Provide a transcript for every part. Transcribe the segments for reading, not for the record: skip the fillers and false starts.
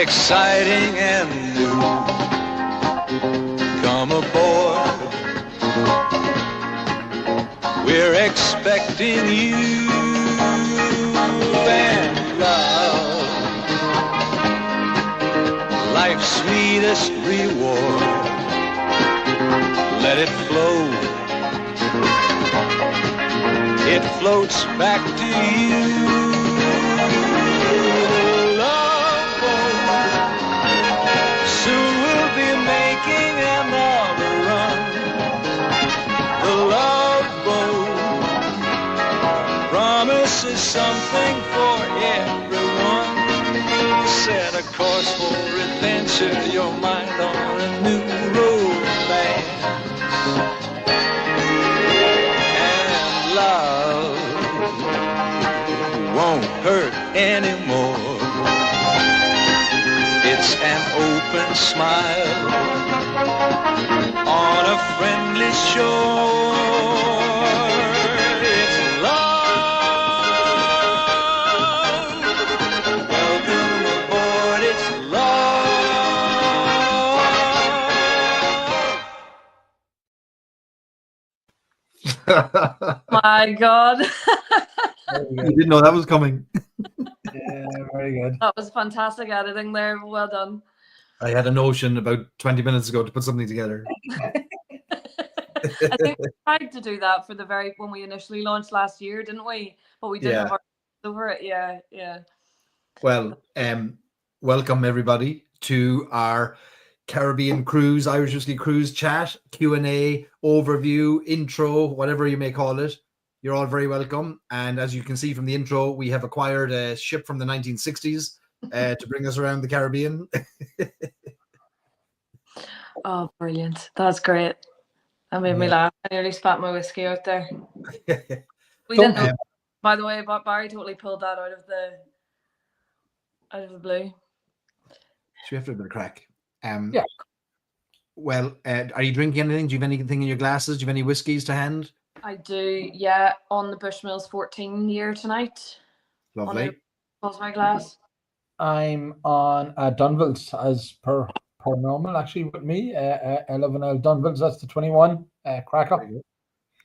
exciting and new. Come aboard, we're expecting you, and love, life's sweetest reward. Let it flow, it floats back to you. Is something for everyone. Set a course for adventure, your mind on a new romance. And love won't hurt anymore. It's an open smile on a friendly shore. My God. You didn't know that was coming. Yeah, very good. That was fantastic editing there. Well done. I had a notion about 20 minutes ago to put something together. I think we tried to do that for when we initially launched last year, didn't we? But we didn't have our over it. Yeah. Well, welcome everybody to our Caribbean Cruise, Irish Whiskey Cruise chat, Q&A, overview, intro, whatever you may call it. You're all very welcome. And as you can see from the intro, we have acquired a ship from the 1960s to bring us around the Caribbean. Oh, brilliant. That's great. That made me laugh. I nearly spat my whiskey out there. We didn't know, by the way, but Barry totally pulled that out of the blue. Should we have to have a bit of crack? Yeah. Well, are you drinking anything? Do you have anything in your glasses? Do you have any whiskies to hand? I do, yeah. On the Bushmills 14 year tonight. Lovely. What's my glass? I'm on Dunville's as per normal, actually, with me. 11L Dunville's, that's the 21. Crack up.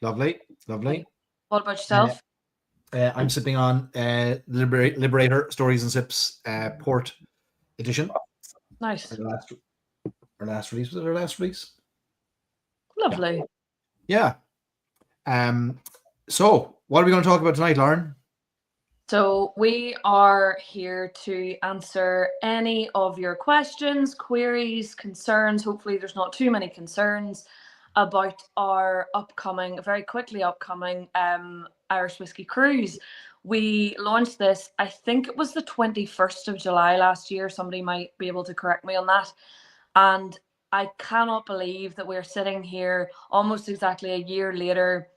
Lovely. What about yourself? I'm sipping on Liberator Stories and Sips Port Edition. Nice. Our last release. Was it our last release? Lovely. Yeah. So what are we going to talk about tonight, Lauren? So we are here to answer any of your questions, queries, concerns. Hopefully there's not too many concerns about our very quickly upcoming Irish Whiskey Cruise. We launched this, I think it was the 21st of July last year. Somebody might be able to correct me on that. And I cannot believe that we're sitting here almost exactly a year later,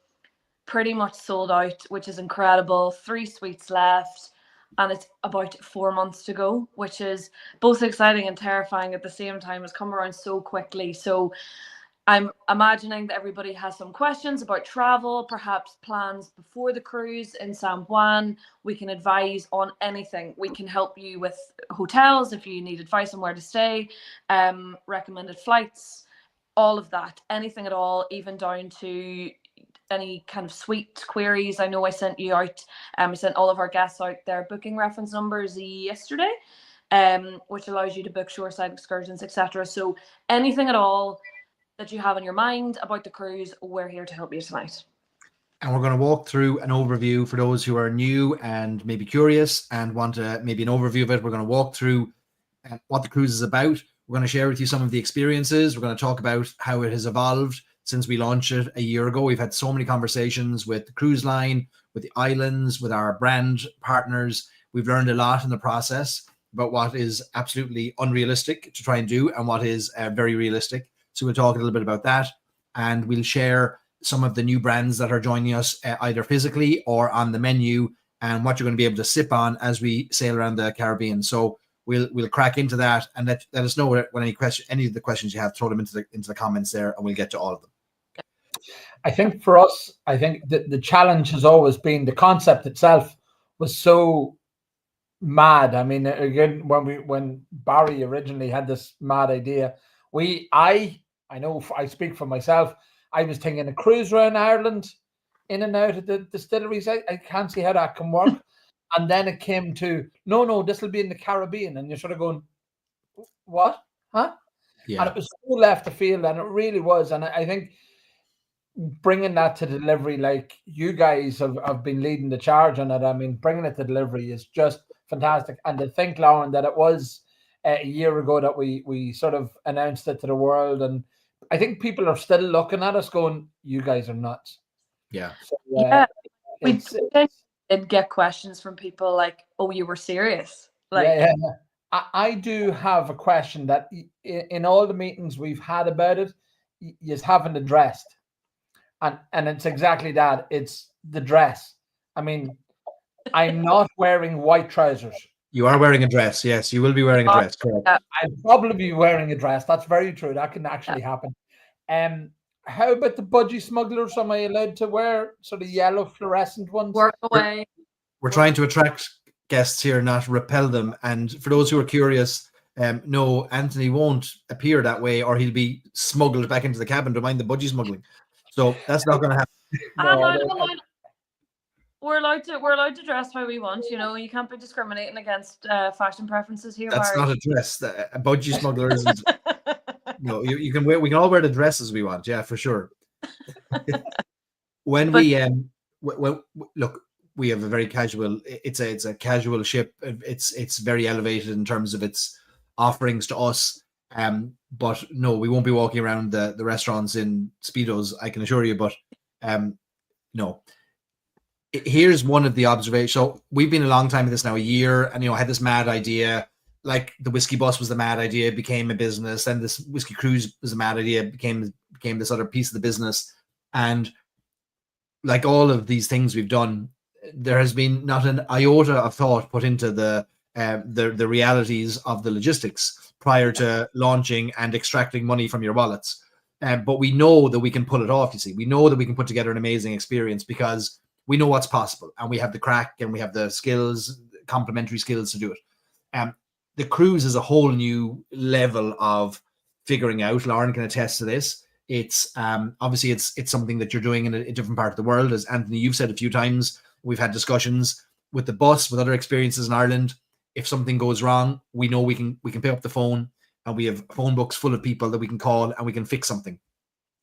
pretty much sold out, which is incredible. 3 suites left, and it's about 4 months to go, which is both exciting and terrifying at the same time. It's come around so quickly. So I'm imagining that everybody has some questions about travel, perhaps plans before the cruise in San Juan. We can advise on anything. We can help you with hotels if you need advice on where to stay, recommended flights, all of that, anything at all, even down to any kind of suite queries. I know I sent you out, I sent all of our guests out their booking reference numbers yesterday, which allows you to book shoreside excursions, etc. So anything at all that you have on your mind about the cruise, we're here to help you tonight. And we're going to walk through an overview for those who are new and maybe curious and want maybe an overview of it. We're going to walk through what the cruise is about. We're going to share with you some of the experiences. We're going to talk about how it has evolved since we launched it a year ago. We've had so many conversations with the cruise line, with the islands, with our brand partners. We've learned a lot in the process about what is absolutely unrealistic to try and do and what is very realistic. So we'll talk a little bit about that, and we'll share some of the new brands that are joining us either physically or on the menu, and what you're going to be able to sip on as we sail around the Caribbean. So we'll crack into that, and let us know when any of the questions you have, throw them into the comments there, and we'll get to all of them. I think for us, the challenge has always been the concept itself was so mad. I mean, again, when Barry originally had this mad idea, I know I speak for myself. I was thinking a cruise around Ireland, in and out of the distilleries. I can't see how that can work. And then it came to no, this will be in the Caribbean, and you're sort of going, what, huh? And Yeah. it was so left of field, and it really was. And I think bringing that to delivery, like you guys have been leading the charge on it. I mean, bringing it to delivery is just fantastic. And to think, Lauren, that it was a year ago that we sort of announced it to the world, and I think people are still looking at us going, "You guys are nuts." Yeah. So, Yeah, we it's, did get questions from people like, "Oh, you were serious?" Like, yeah. I do have a question that in all the meetings we've had about it, you haven't addressed. And it's exactly that. It's the dress. I mean, I'm not wearing white trousers. You are wearing a dress. Yes, you will be wearing a dress. Correct. I'll probably be wearing a dress. That's very true. That can actually happen. How about the budgie smugglers? Am I allowed to wear sort of yellow fluorescent ones? work away. We're trying to attract guests here, not repel them. And for those who are curious, no, Anthony won't appear that way, or he'll be smuggled back into the cabin to mind the budgie smuggling. So that's not going to happen. We're allowed to dress how we want. You know, you can't be discriminating against fashion preferences here. That's Barry. not a dress. A budgie smuggler isn't. No, you can wear. We can all wear the dresses we want. Yeah, for sure. When look, we have a very casual. It's a casual ship. It's very elevated in terms of its offerings to us. But no, we won't be walking around the restaurants in Speedos, I can assure you. But no. Here's one of the observations. So we've been a long time at this now, a year, and I had this mad idea. Like the whiskey bus was the mad idea, it became a business, and this whiskey cruise was a mad idea, it became this other piece of the business. And like all of these things we've done, there has been not an iota of thought put into the realities of the logistics prior to launching and extracting money from your wallets. But we know that we can pull it off. You see, we know that we can put together an amazing experience because we know what's possible, and we have the crack, and we have the skills, complementary skills to do it. The cruise is a whole new level of figuring out. Lauren can attest to this. It's obviously it's something that you're doing in a different part of the world. As Anthony, you've said a few times, we've had discussions with the bus, with other experiences in Ireland. If something goes wrong, we know we can pick up the phone, and we have phone books full of people that we can call, and we can fix something.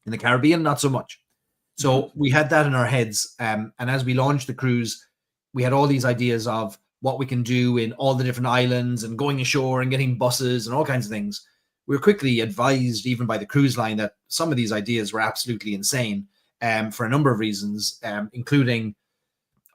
In the Caribbean, not so much. So we had that in our heads. And as we launched the cruise, we had all these ideas of what we can do in all the different islands and going ashore and getting buses and all kinds of things. We were quickly advised, even by the cruise line, that some of these ideas were absolutely insane for a number of reasons, including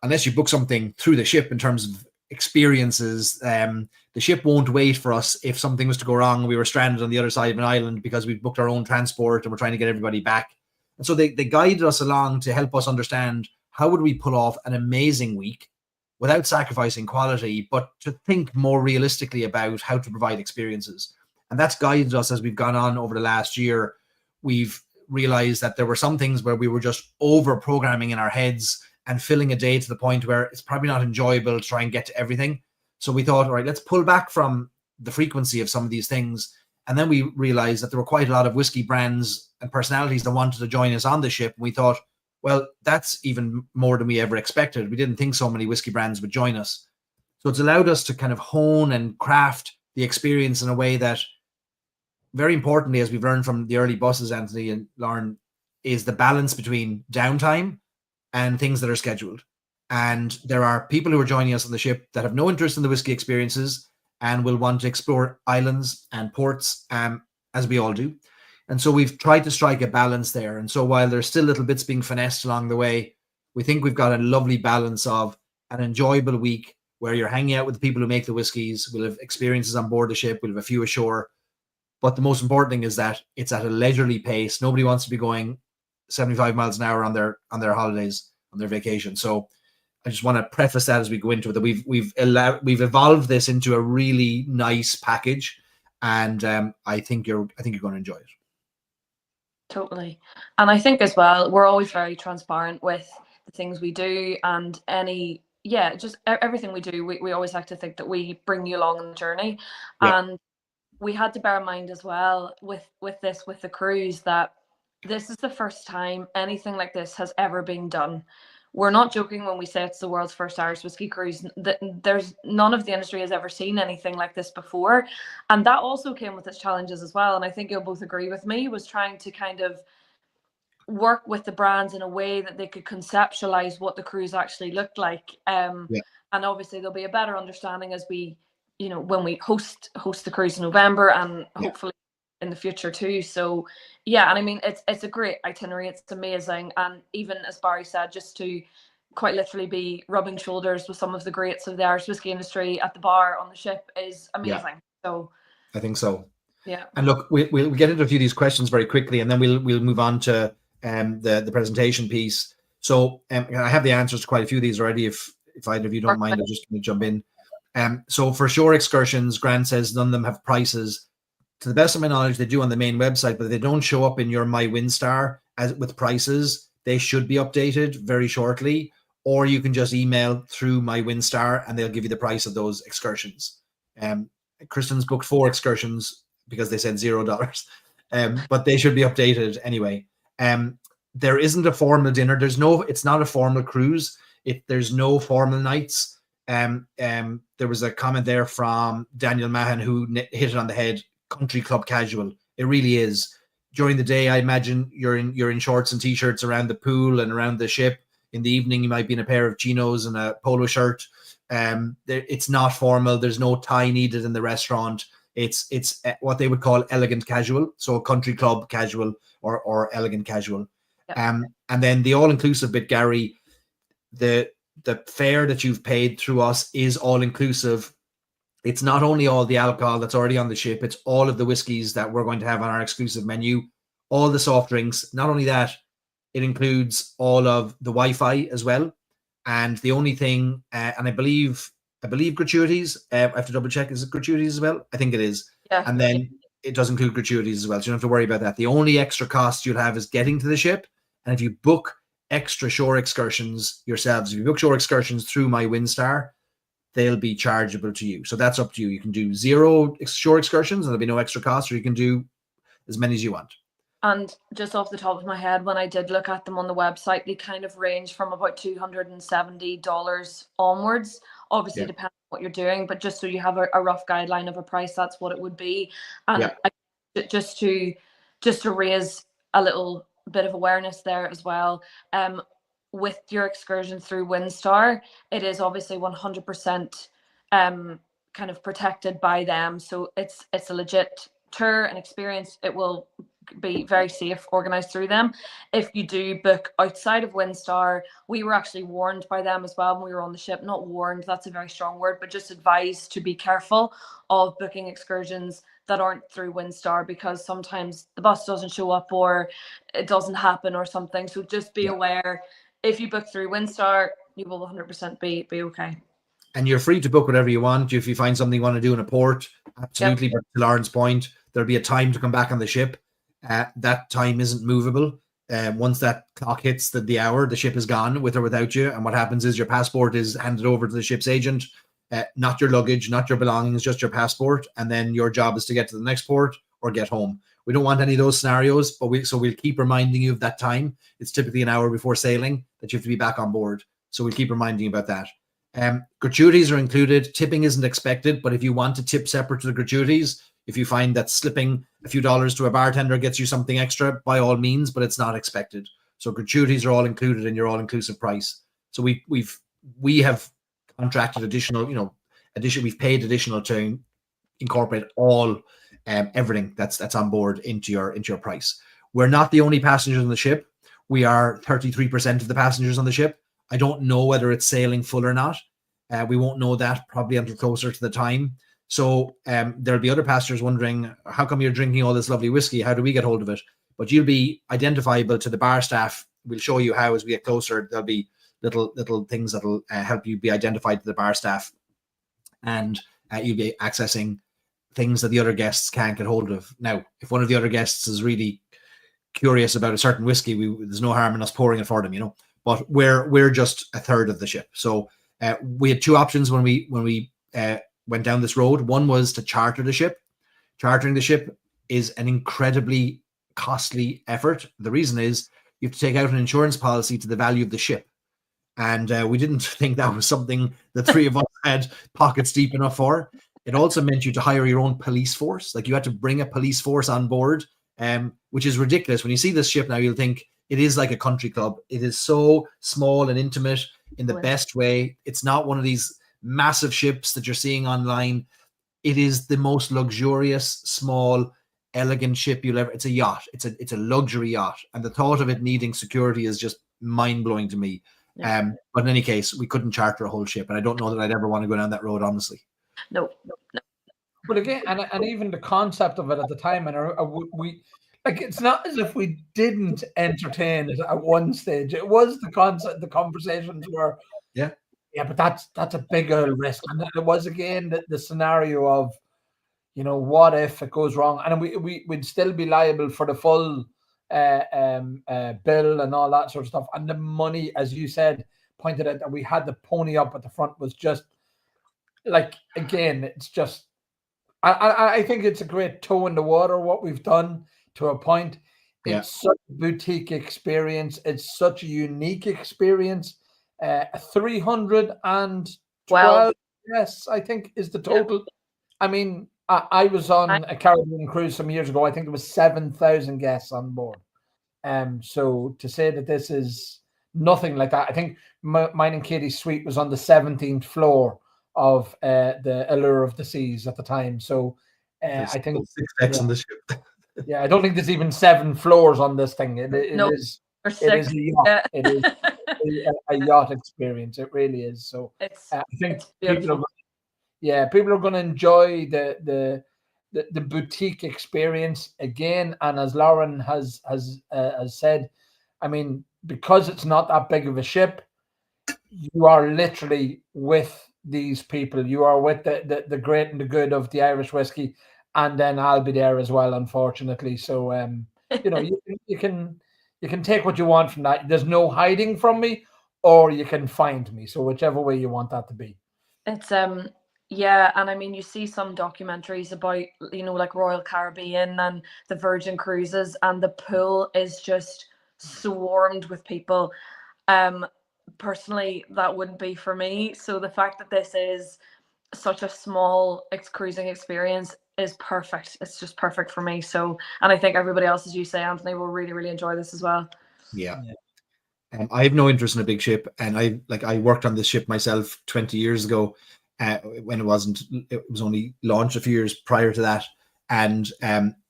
unless you book something through the ship in terms of experiences, the ship won't wait for us if something was to go wrong and we were stranded on the other side of an island because we booked our own transport and we're trying to get everybody back. And so they guided us along to help us understand how would we pull off an amazing week without sacrificing quality, but to think more realistically about how to provide experiences. And that's guided us as we've gone on over the last year. We've realized that there were some things where we were just over programming in our heads and filling a day to the point where it's probably not enjoyable to try and get to everything. So we thought, all right, let's pull back from the frequency of some of these things. And then we realized that there were quite a lot of whiskey brands and personalities that wanted to join us on the ship. And we thought, well, that's even more than we ever expected. We didn't think so many whiskey brands would join us. So it's allowed us to kind of hone and craft the experience in a way that, very importantly, as we've learned from the early buses, Anthony and Lauren, is the balance between downtime and things that are scheduled. And there are people who are joining us on the ship that have no interest in the whiskey experiences and will want to explore islands and ports, as we all do. And so we've tried to strike a balance there. And so while there's still little bits being finessed along the way, we think we've got a lovely balance of an enjoyable week where you're hanging out with the people who make the whiskies. We'll have experiences on board the ship. We'll have a few ashore. But the most important thing is that it's at a leisurely pace. Nobody wants to be going 75 miles an hour on their holidays, on their vacation. So I just want to preface that as we go into it, that we've evolved this into a really nice package, and I think you're going to enjoy it. Totally. And I think as well, we're always very transparent with the things we do, and any yeah, just everything we do, we always like to think that we bring you along on the journey. Yeah. And we had to bear in mind as well with the cruise that this is the first time anything like this has ever been done. We're not joking when we say it's the world's first Irish whiskey cruise. There's none of the industry has ever seen anything like this before, and that also came with its challenges as well. And I think you'll both agree with me, was trying to kind of work with the brands in a way that they could conceptualize what the cruise actually looked like. Yeah. And obviously there'll be a better understanding as we, when we host the cruise in November, and hopefully in the future too. So yeah, and I mean it's a great itinerary, it's amazing. And even as Barry said, just to quite literally be rubbing shoulders with some of the greats of the Irish whiskey industry at the bar on the ship is amazing. So I think so. Yeah. And look, we'll get into a few of these questions very quickly, and then we'll move on to the presentation piece. So I have the answers to quite a few of these already. If either of you don't mind, I'll just jump in. So for shore excursions, Grant says none of them have prices. To the best of my knowledge, they do on the main website, but if they don't show up in your My WinStar as with prices, they should be updated very shortly. Or you can just email through My WinStar and they'll give you the price of those excursions. Kristen's booked 4 excursions because they said $0, but they should be updated anyway. There isn't a formal dinner. It's not a formal cruise. There's no formal nights. There was a comment there from Daniel Mahan who hit it on the head. Country club casual. It really is. During the day, I imagine you're in shorts and t-shirts around the pool and around the ship. In the evening, you might be in a pair of chinos and a polo shirt. It's not formal. There's no tie needed in the restaurant. It's what they would call elegant casual. So a country club casual or elegant casual. Yep. And then the all-inclusive bit, Gary, the fare that you've paid through us is all-inclusive. It's not only all the alcohol that's already on the ship, it's all of the whiskeys that we're going to have on our exclusive menu, all the soft drinks. Not only that, it includes all of the Wi-Fi as well. And the only thing, and I believe gratuities, I have to double check, is it gratuities as well? I think it is. Yeah. And then it does include gratuities as well, so you don't have to worry about that. The only extra cost you'll have is getting to the ship. And if you book extra shore excursions yourselves, if you book shore excursions through My WinStar, they'll be chargeable to you. So that's up to you. You can do 0 shore excursions and there'll be no extra cost, or you can do as many as you want. And just off the top of my head, when I did look at them on the website, they kind of range from about $270 onwards. Obviously, depending on what you're doing, but just so you have a rough guideline of a price, that's what it would be. And just to raise a little bit of awareness there as well, with your excursion through WinStar, it is obviously 100% kind of protected by them. So it's a legit tour and experience. It will be very safe, organized through them. If you do book outside of WinStar, we were actually warned by them as well when we were on the ship. Not warned, that's a very strong word, but just advised to be careful of booking excursions that aren't through WinStar, because sometimes the bus doesn't show up or it doesn't happen or something. So just be aware. If you book through WinStar, you will 100% be okay. And you're free to book whatever you want. If you find something you want to do in a port, absolutely. But to Lauren's point, there'll be a time to come back on the ship. That time isn't movable. Once that clock hits the hour, the ship is gone with or without you. And what happens is your passport is handed over to the ship's agent, not your luggage, not your belongings, just your passport. And then your job is to get to the next port or get home. We don't want any of those scenarios, but we'll keep reminding you of that time. It's typically an hour before sailing that you have to be back on board. So we'll keep reminding you about that. Gratuities are included. Tipping isn't expected, but if you want to tip separate to the gratuities, if you find that slipping a few dollars to a bartender gets you something extra, by all means, but it's not expected. So gratuities are all included in your all-inclusive price. So we have contracted additional, we've paid additional to incorporate all everything that's on board into your price. We're not the only passengers on the ship. We are 33% of the passengers on the ship. I don't know whether it's sailing full or not. We won't know that probably until closer to the time. So there'll be other passengers wondering, how come you're drinking all this lovely whiskey? How do we get hold of it? But you'll be identifiable to the bar staff. We'll show you how as we get closer. There'll be little things that'll help you be identified to the bar staff. And you'll be accessing things that the other guests can't get hold of. Now, if one of the other guests is really curious about a certain whiskey, there's no harm in us pouring it for them, but we're just a third of the ship. So We had two options when we went down this road. One was to charter the ship. Chartering the ship is an incredibly costly effort. The reason is you have to take out an insurance policy to the value of the ship. And we didn't think that was something the three of us had pockets deep enough for. It also meant you to hire your own police force. Like you had to bring a police force on board, which is ridiculous. When you see this ship now, you'll think it is like a country club. It is so small and intimate in the best way. It's not one of these massive ships that you're seeing online. It is the most luxurious, small, elegant ship you'll ever. It's a yacht. It's a luxury yacht, and the thought of it needing security is just mind blowing to me. Yeah. But in any case, we couldn't charter a whole ship, and I don't know that I'd ever want to go down that road, honestly. No. But again, and even the concept of it at the time, and we like, it's not as if we didn't entertain it at one stage. It was the concept, the conversations were, yeah, but that's a big old risk, and it was again the scenario of, you know, what if it goes wrong, and we'd still be liable for the full bill and all that sort of stuff, and the money, as you said, pointed out that we had the pony up at the front was just like, again, it's just. I think it's a great toe in the water what we've done to a point. It's such a boutique experience. It's such a unique experience. 312 guests, I think, is the total. Yeah. I mean, I was on a Caribbean cruise some years ago. I think there was 7,000 guests on board. So to say that this is nothing like that, I think mine and Katie's suite was on the 17th floor of the Allure of the Seas at the time. So I think 6 decks on the ship. Yeah, I don't think there's even 7 floors on this thing. It is a yacht. Yeah. It is a yacht experience. It really is. So I think people are going to enjoy the boutique experience again. And as Lauren has said, I mean, because it's not that big of a ship, you are literally with these people. You are with the great and the good of the Irish whiskey, and then I'll be there as well, unfortunately. So you know, you can take what you want from that. There's no hiding from me, or you can find me. So whichever way you want that to be. It's yeah, and I mean, you see some documentaries about, you know, like Royal Caribbean and the Virgin Cruises, and the pool is just swarmed with people. Personally, that wouldn't be for me. So the fact that this is such a small cruising experience is perfect. It's just perfect for me. So, and I think everybody else, as you say, Anthony, will really, really enjoy this as well. Yeah. I have no interest in a big ship, and I worked on this ship myself 20 years ago when it was only launched a few years prior to that. And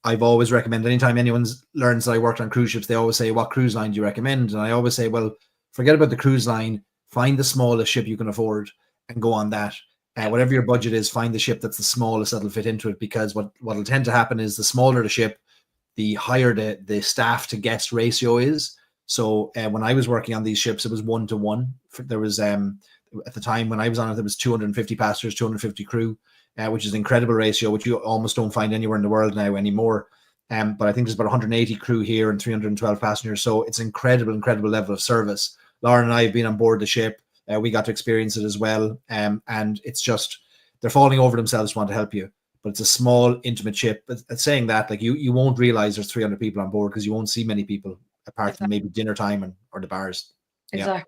I've always recommended, anytime anyone learns that I worked on cruise ships, they always say, what cruise line do you recommend? And I always say, well, forget about the cruise line, find the smallest ship you can afford and go on that. Whatever your budget is, find the ship that's the smallest that'll fit into it, because what will tend to happen is the smaller the ship, the higher the staff to guest ratio is. So when I was working on these ships, it was 1-to-1. There was, at the time when I was on it, there was 250 passengers, 250 crew, which is an incredible ratio, which you almost don't find anywhere in the world now anymore. But I think there's about 180 crew here and 312 passengers. So it's an incredible level of service. Lauren and I have been on board the ship. We got to experience it as well. And it's just, they're falling over themselves to want to help you. But it's a small, intimate ship. But saying that, like, you won't realize there's 300 people on board, because you won't see many people apart from maybe dinner time or the bars. Exactly. Yeah.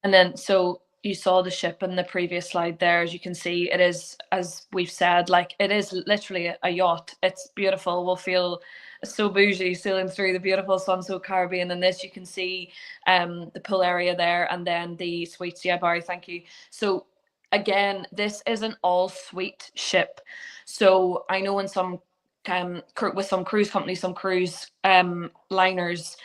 And then, so you saw the ship in the previous slide there. As you can see, it is, as we've said, like, it is literally a yacht. It's beautiful. We'll feel so bougie sailing through the beautiful Sunsoak Caribbean. And this, you can see the pool area there, and then the suites. Yeah, Barry, thank you. So again, this is an all-suite ship. So I know in some with some cruise companies, some cruise liners,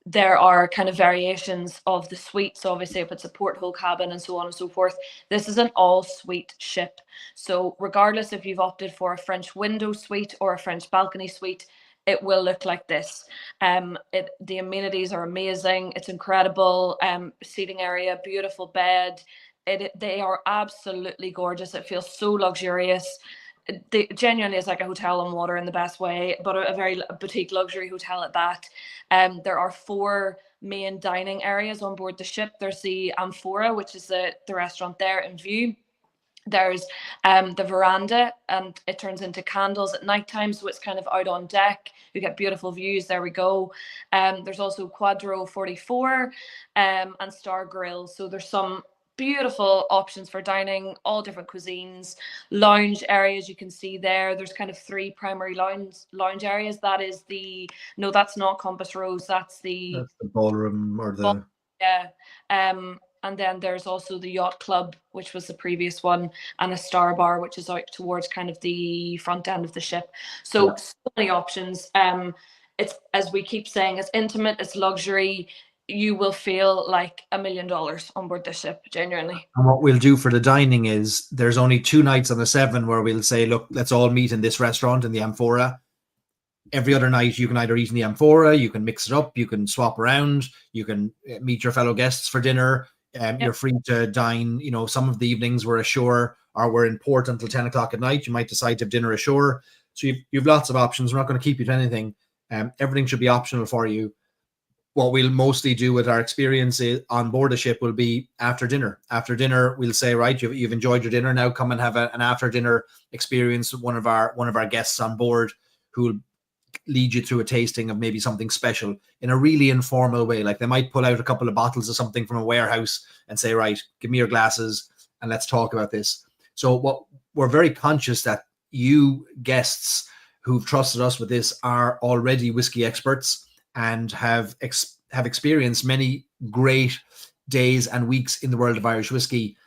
there are kind of variations of the suites. So obviously, if it's a porthole cabin and so on and so forth, this is an all-suite ship. So regardless if you've opted for a French window suite or a French balcony suite, it will look like this. The amenities are amazing. It's incredible. Seating area, beautiful bed. They are absolutely gorgeous. It feels so luxurious. Genuinely is like a hotel on water in the best way, but a very boutique luxury hotel at that. There are 4 main dining areas on board the ship. There's the Amphora, which is the restaurant there in view. There's the veranda, and it turns into candles at nighttime, so it's kind of out on deck. You get beautiful views. There we go. There's also Quadro 44 and Star Grill. So there's some beautiful options for dining, all different cuisines. Lounge areas you can see there. There's kind of 3 primary lounge areas. That is no, that's not Compass Rose. That's the ballroom or the yeah. And then there's also the Yacht Club, which was the previous one, and a Star Bar, which is out towards kind of the front end of the ship. So many options. It's, as we keep saying, it's intimate, it's luxury. You will feel like $1 million on board the ship, genuinely. And what we'll do for the dining is there's only 2 nights on the 7 where we'll say, look, let's all meet in this restaurant in the Amphora. Every other night you can either eat in the Amphora, you can mix it up, you can swap around, you can meet your fellow guests for dinner. You're free to dine. You know, some of the evenings we're ashore or we're in port until 10 o'clock at night. You might decide to have dinner ashore. So you've lots of options. We're not going to keep you to anything. Everything should be optional for you. What we'll mostly do with our experience on board a ship will be after dinner. After dinner, we'll say, right, you've enjoyed your dinner. Now come and have an after dinner experience with one of our guests on board, who will lead you through a tasting of maybe something special in a really informal way. Like they might pull out a couple of bottles of something from a warehouse and say, right, give me your glasses and let's talk about this. So what we're very conscious that you guests who've trusted us with this are already whiskey experts and have experienced many great days and weeks in the world of Irish whiskey.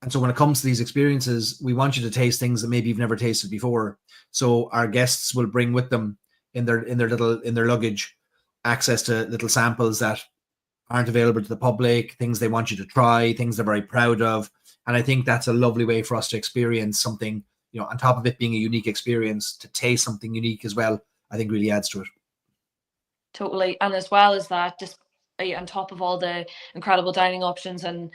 And so when it comes to these experiences, we want you to taste things that maybe you've never tasted before. So our guests will bring with them in their luggage access to little samples that aren't available to the public, things they want you to try, things they're very proud of. And I think that's a lovely way for us to experience something, you know, on top of it being a unique experience, to taste something unique as well, I think really adds to it. Totally. And as well as that, just on top of all the incredible dining options and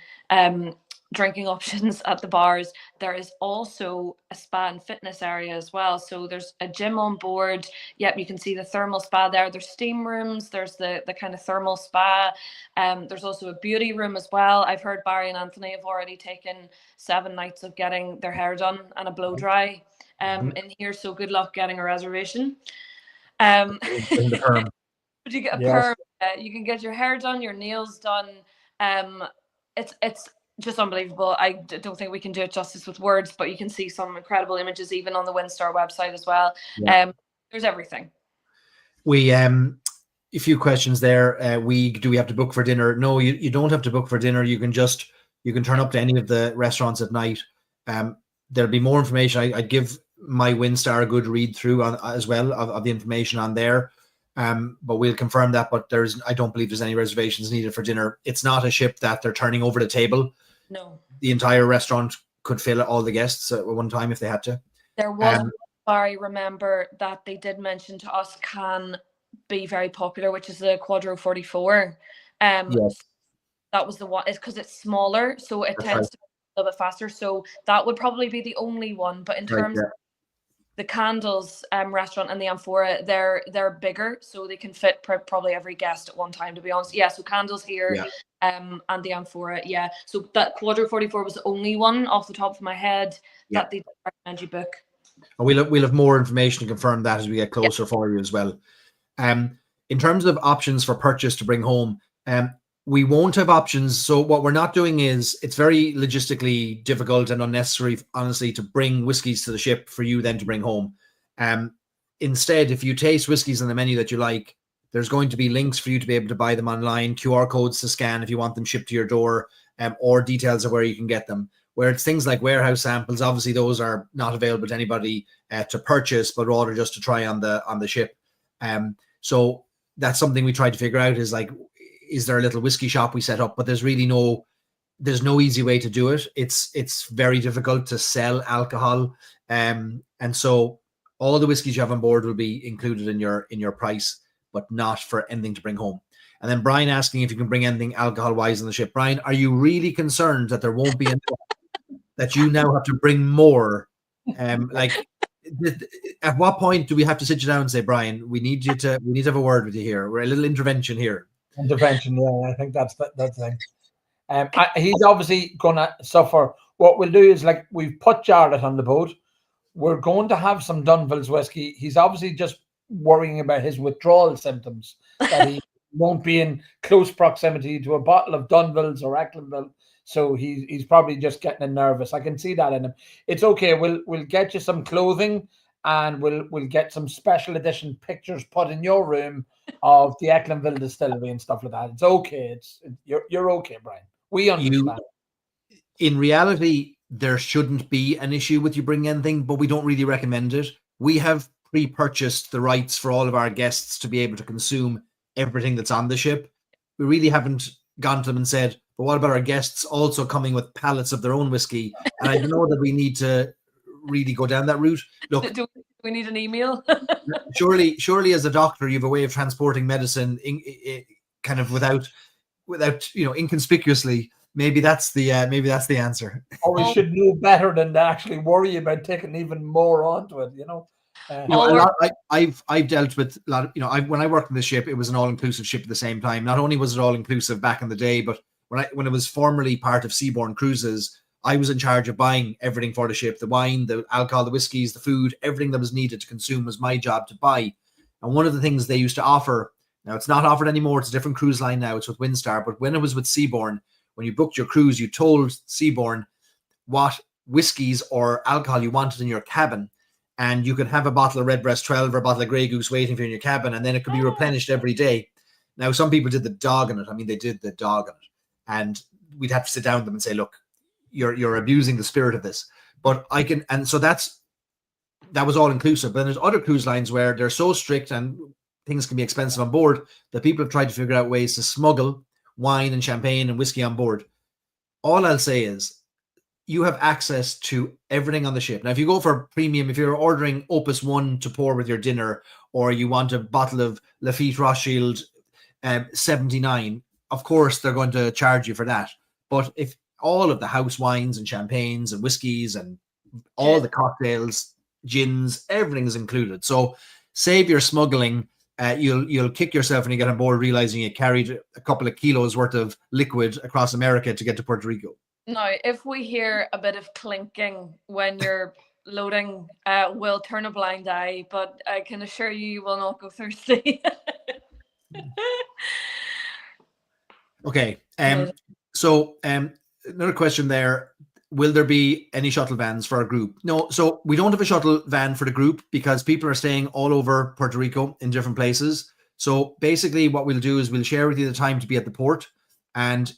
drinking options at the bars, there is also a spa and fitness area as well. So there's a gym on board. Yep, you can see the thermal spa there. There's steam rooms. There's the kind of thermal spa. There's also a beauty room as well. I've heard Barry and Anthony have already taken 7 nights of getting their hair done and a blow dry in here. So good luck getting a reservation. In the perm. But you get a perm. You can get your hair done, your nails done. It's just unbelievable. I don't think we can do it justice with words, but you can see some incredible images even on the WinStar website as well. There's everything. We a few questions there. Do we have to book for dinner? No, you don't have to book for dinner. You can turn up to any of the restaurants at night. There'll be more information. I'd give my WinStar a good read through on as well of the information on there. But we'll confirm that. But I don't believe there's any reservations needed for dinner. It's not a ship that they're turning over the table. No. The entire restaurant could fill all the guests at one time if they had to. There was, Barry, remember that they did mention to us can be very popular, which is the Quadro 44. Yes. That was the one. It's because it's smaller, so it tends to be a little bit faster. So that would probably be the only one. But in terms of the Candles restaurant and the Amphora, they're bigger, so they can fit probably every guest at one time, to be honest. Yeah, so Candles here and the Amphora, yeah. So that Quadro 44 was the only one off the top of my head that they recommend you book. And we'll have more information to confirm that as we get closer for you as well. In terms of options for purchase to bring home, we won't have options. So what we're not doing is, it's very logistically difficult and unnecessary, honestly, to bring whiskies to the ship for you then to bring home. Instead, if you taste whiskies on the menu that you like, there's going to be links for you to be able to buy them online, QR codes to scan if you want them shipped to your door, or details of where you can get them. Where it's things like warehouse samples, obviously those are not available to anybody to purchase, but rather just to try on the ship. So that's something we try to figure out, is like, is there a little whiskey shop we set up? But there's no easy way to do it. It's very difficult to sell alcohol. And so all the whiskeys you have on board will be included in your price, but not for anything to bring home. And then Brian asking if you can bring anything alcohol-wise on the ship. Brian, are you really concerned that there won't be enough, that you now have to bring more? At what point do we have to sit you down and say, Brian, we need to have a word with you here. We're a little intervention here. Intervention, yeah, I think that's the thing. He's obviously going to suffer. What we'll do is, like, we've put Jarlath on the boat. We're going to have some Dunville's whiskey. He's obviously just worrying about his withdrawal symptoms, that he won't be in close proximity to a bottle of Dunville's or Ecklandville. So he's probably just getting nervous. I can see that in him. It's okay. We'll get you some clothing, and we'll get some special edition pictures put in your room of the Ecklandville distillery and stuff like that. It's okay. You're okay, Brian. We understand. In reality, there shouldn't be an issue with you bringing anything, but we don't really recommend it. We have pre-purchased the rights for all of our guests to be able to consume everything that's on the ship. We really haven't gone to them and said, but what about our guests also coming with pallets of their own whiskey? And I know that we need to really go down that route. Look, do we need an email? surely as a doctor, you have a way of transporting medicine kind of without inconspicuously. Maybe that's the answer. Or we should know better than to actually worry about taking even more onto it. I've dealt with a lot of, when I worked on the ship, it was an all-inclusive ship at the same time. Not only was it all-inclusive back in the day, but when it was formerly part of Seabourn Cruises, I was in charge of buying everything for the ship: the wine, the alcohol, the whiskeys, the food, everything that was needed to consume was my job to buy. And one of the things they used to offer, now it's not offered anymore, it's a different cruise line now, it's with Windstar, but when it was with Seabourn, when you booked your cruise, you told Seabourn what whiskies or alcohol you wanted in your cabin, and you could have a bottle of Redbreast 12 or a bottle of Grey Goose waiting for you in your cabin, and then it could be replenished every day. Now, some people did the dog on it. I mean, they did the dog on it, and we'd have to sit down with them and say, look, you're abusing the spirit of this. But I can, and so that was all inclusive. But then there's other cruise lines where they're so strict and things can be expensive on board that people have tried to figure out ways to smuggle wine and champagne and whiskey on board. All I'll say is you have access to everything on the ship. Now, if you go for premium, if you're ordering Opus 1 to pour with your dinner, or you want a bottle of Lafite Rothschild 79, of course, they're going to charge you for that. But if all of the house wines and champagnes and whiskeys and all the cocktails, gins, everything's included. So save your smuggling. You'll kick yourself when you get on board realizing you carried a couple of kilos worth of liquid across America to get to Puerto Rico. Now, if we hear a bit of clinking when you're loading, we'll turn a blind eye, but I can assure you will not go thirsty. Okay. So another question there. Will there be any shuttle vans for our group? No, so we don't have a shuttle van for the group because people are staying all over Puerto Rico in different places. So basically what we'll do is we'll share with you the time to be at the port. And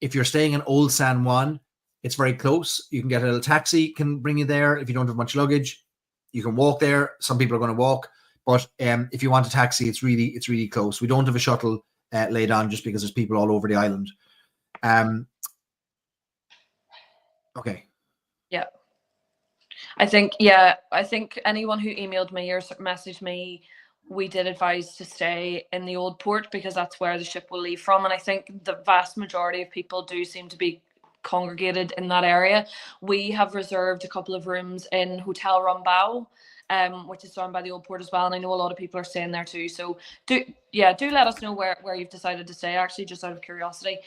if you're staying in Old San Juan, it's very close. You can get a little taxi, can bring you there. If you don't have much luggage, you can walk there. Some people are going to walk. But if you want a taxi, it's really close. We don't have a shuttle laid on just because there's people all over the island. Okay. Yeah. I think anyone who emailed me or messaged me, we did advise to stay in the old port because that's where the ship will leave from. And I think the vast majority of people do seem to be congregated in that area. We have reserved a couple of rooms in Hotel Rumbao, which is run by the old port as well. And I know a lot of people are staying there too. So do let us know where you've decided to stay, actually, just out of curiosity.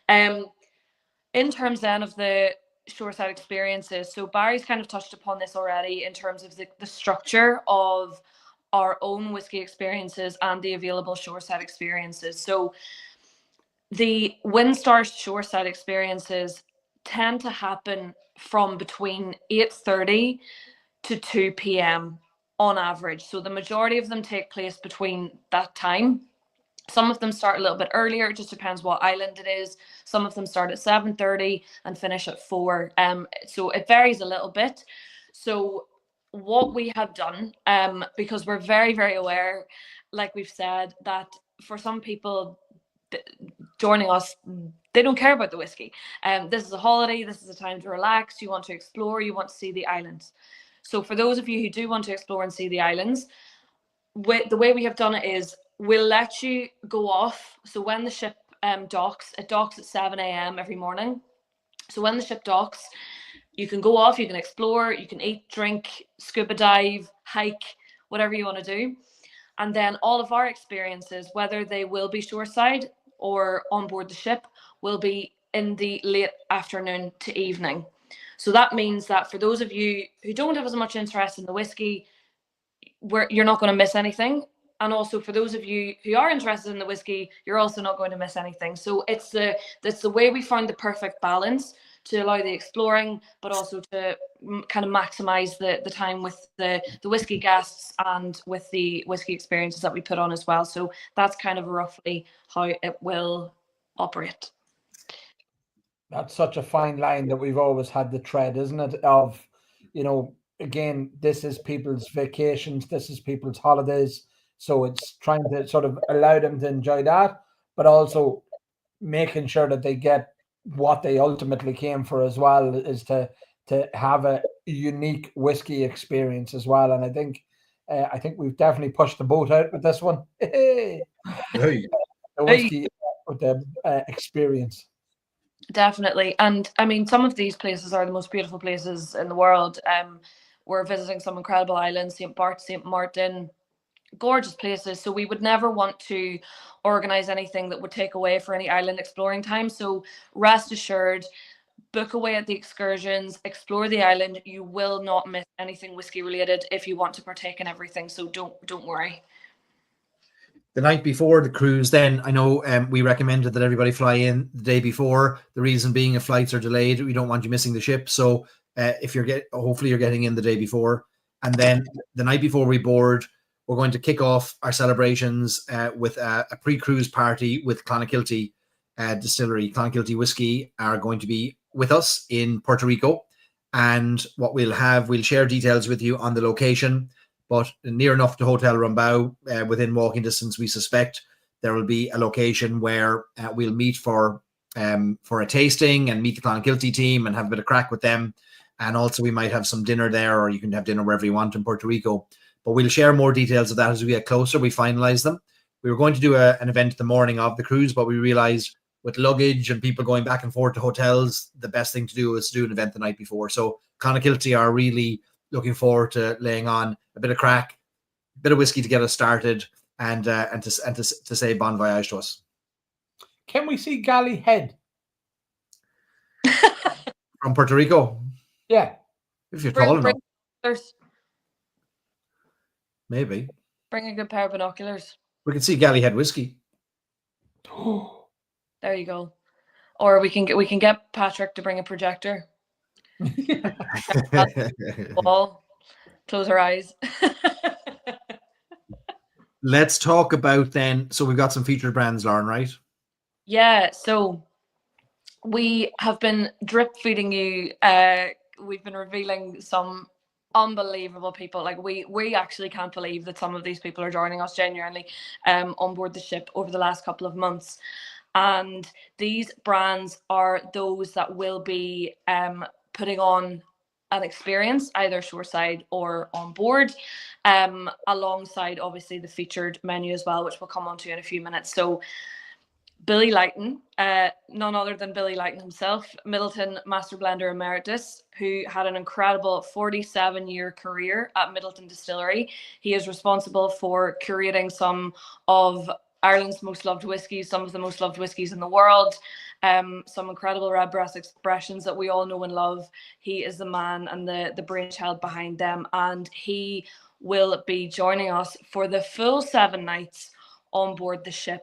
In terms then of the shoreside experiences, so Barry's kind of touched upon this already in terms of the structure of our own whiskey experiences and the available shoreside experiences. So the Windstar shoreside experiences tend to happen from between 8:30 to 2 p.m. on average. So the majority of them take place between that time. Some of them start a little bit earlier. It just depends what island it is. Some of them start at 7:30 and finish at 4. So it varies a little bit. So what we have done, because we're very, very aware, like we've said, that for some people joining us, they don't care about the whiskey. This is a holiday. This is a time to relax. You want to explore. You want to see the islands. So for those of you who do want to explore and see the islands, the way we have done it is we'll let you go off. So when the ship docks, it docks at 7 a.m. every morning. So when the ship docks, you can go off, you can explore, you can eat, drink, scuba dive, hike, whatever you want to do. And then all of our experiences, whether they will be shoreside or on board the ship, will be in the late afternoon to evening. So that means that for those of you who don't have as much interest in the whiskey, you're not going to miss anything. And also for those of you who are interested in the whiskey, you're also not going to miss anything. So it's the way we found the perfect balance to allow the exploring, but also to kind of maximize the time with the whiskey guests and with the whiskey experiences that we put on as well. So that's kind of roughly how it will operate. That's such a fine line that we've always had the tread, isn't it? Of, you know, again, this is people's vacations, this is people's holidays. So it's trying to sort of allow them to enjoy that, but also making sure that they get what they ultimately came for as well, is to have a unique whiskey experience as well. And I think we've definitely pushed the boat out with this one. The whiskey with the experience. Definitely. And I mean, some of these places are the most beautiful places in the world. We're visiting some incredible islands, St. Barth, St. Martin, gorgeous places. So we would never want to organize anything that would take away for any island exploring time. So rest assured, book away at the excursions, explore the island. You will not miss anything whiskey related if you want to partake in everything. So don't worry. The night before the cruise, then I know we recommended that everybody fly in the day before. The reason being, if flights are delayed, we don't want you missing the ship. So if hopefully you're getting in the day before, and then the night before we board, we're going to kick off our celebrations with a pre-cruise party with Clonakilty Distillery. Clonakilty Whiskey are going to be with us in Puerto Rico, and what we'll share details with you on the location. But near enough to Hotel Rumbau, within walking distance, we suspect there will be a location where we'll meet for a tasting and meet the Clonakilty team and have a bit of crack with them. And also we might have some dinner there, or you can have dinner wherever you want in Puerto Rico. But we'll share more details of that as we get closer. We finalize them. We were going to do an event the morning of the cruise, but we realized with luggage and people going back and forth to hotels, the best thing to do is to do an event the night before. So Clonakilty are really looking forward to laying on a bit of crack, a bit of whiskey to get us started, and to say bon voyage to us. Can we see Galley Head From Puerto Rico? Yeah, if you're tall enough. Maybe. Bring a good pair of binoculars. We can see Galley Head whiskey. There you go. Or we can get Patrick to bring a projector. Wall. Close our eyes. Let's talk about then. So we've got some featured brands, Lauren, right? Yeah. So we have been drip feeding you. We've been revealing some unbelievable people. Like we actually can't believe that some of these people are joining us genuinely on board the ship over the last couple of months. And these brands are those that will be putting on an experience either shoreside or on board, alongside obviously the featured menu as well, which we'll come on to in a few minutes. So Billy Lighton, none other than Billy Lighton himself, Midleton Master Blender Emeritus, who had an incredible 47-year career at Midleton Distillery. He is responsible for curating some of Ireland's most loved whiskies, some of the most loved whiskies in the world, some incredible Redbreast expressions that we all know and love. He is the man and the brainchild behind them, and he will be joining us for the full 7 nights on board the ship.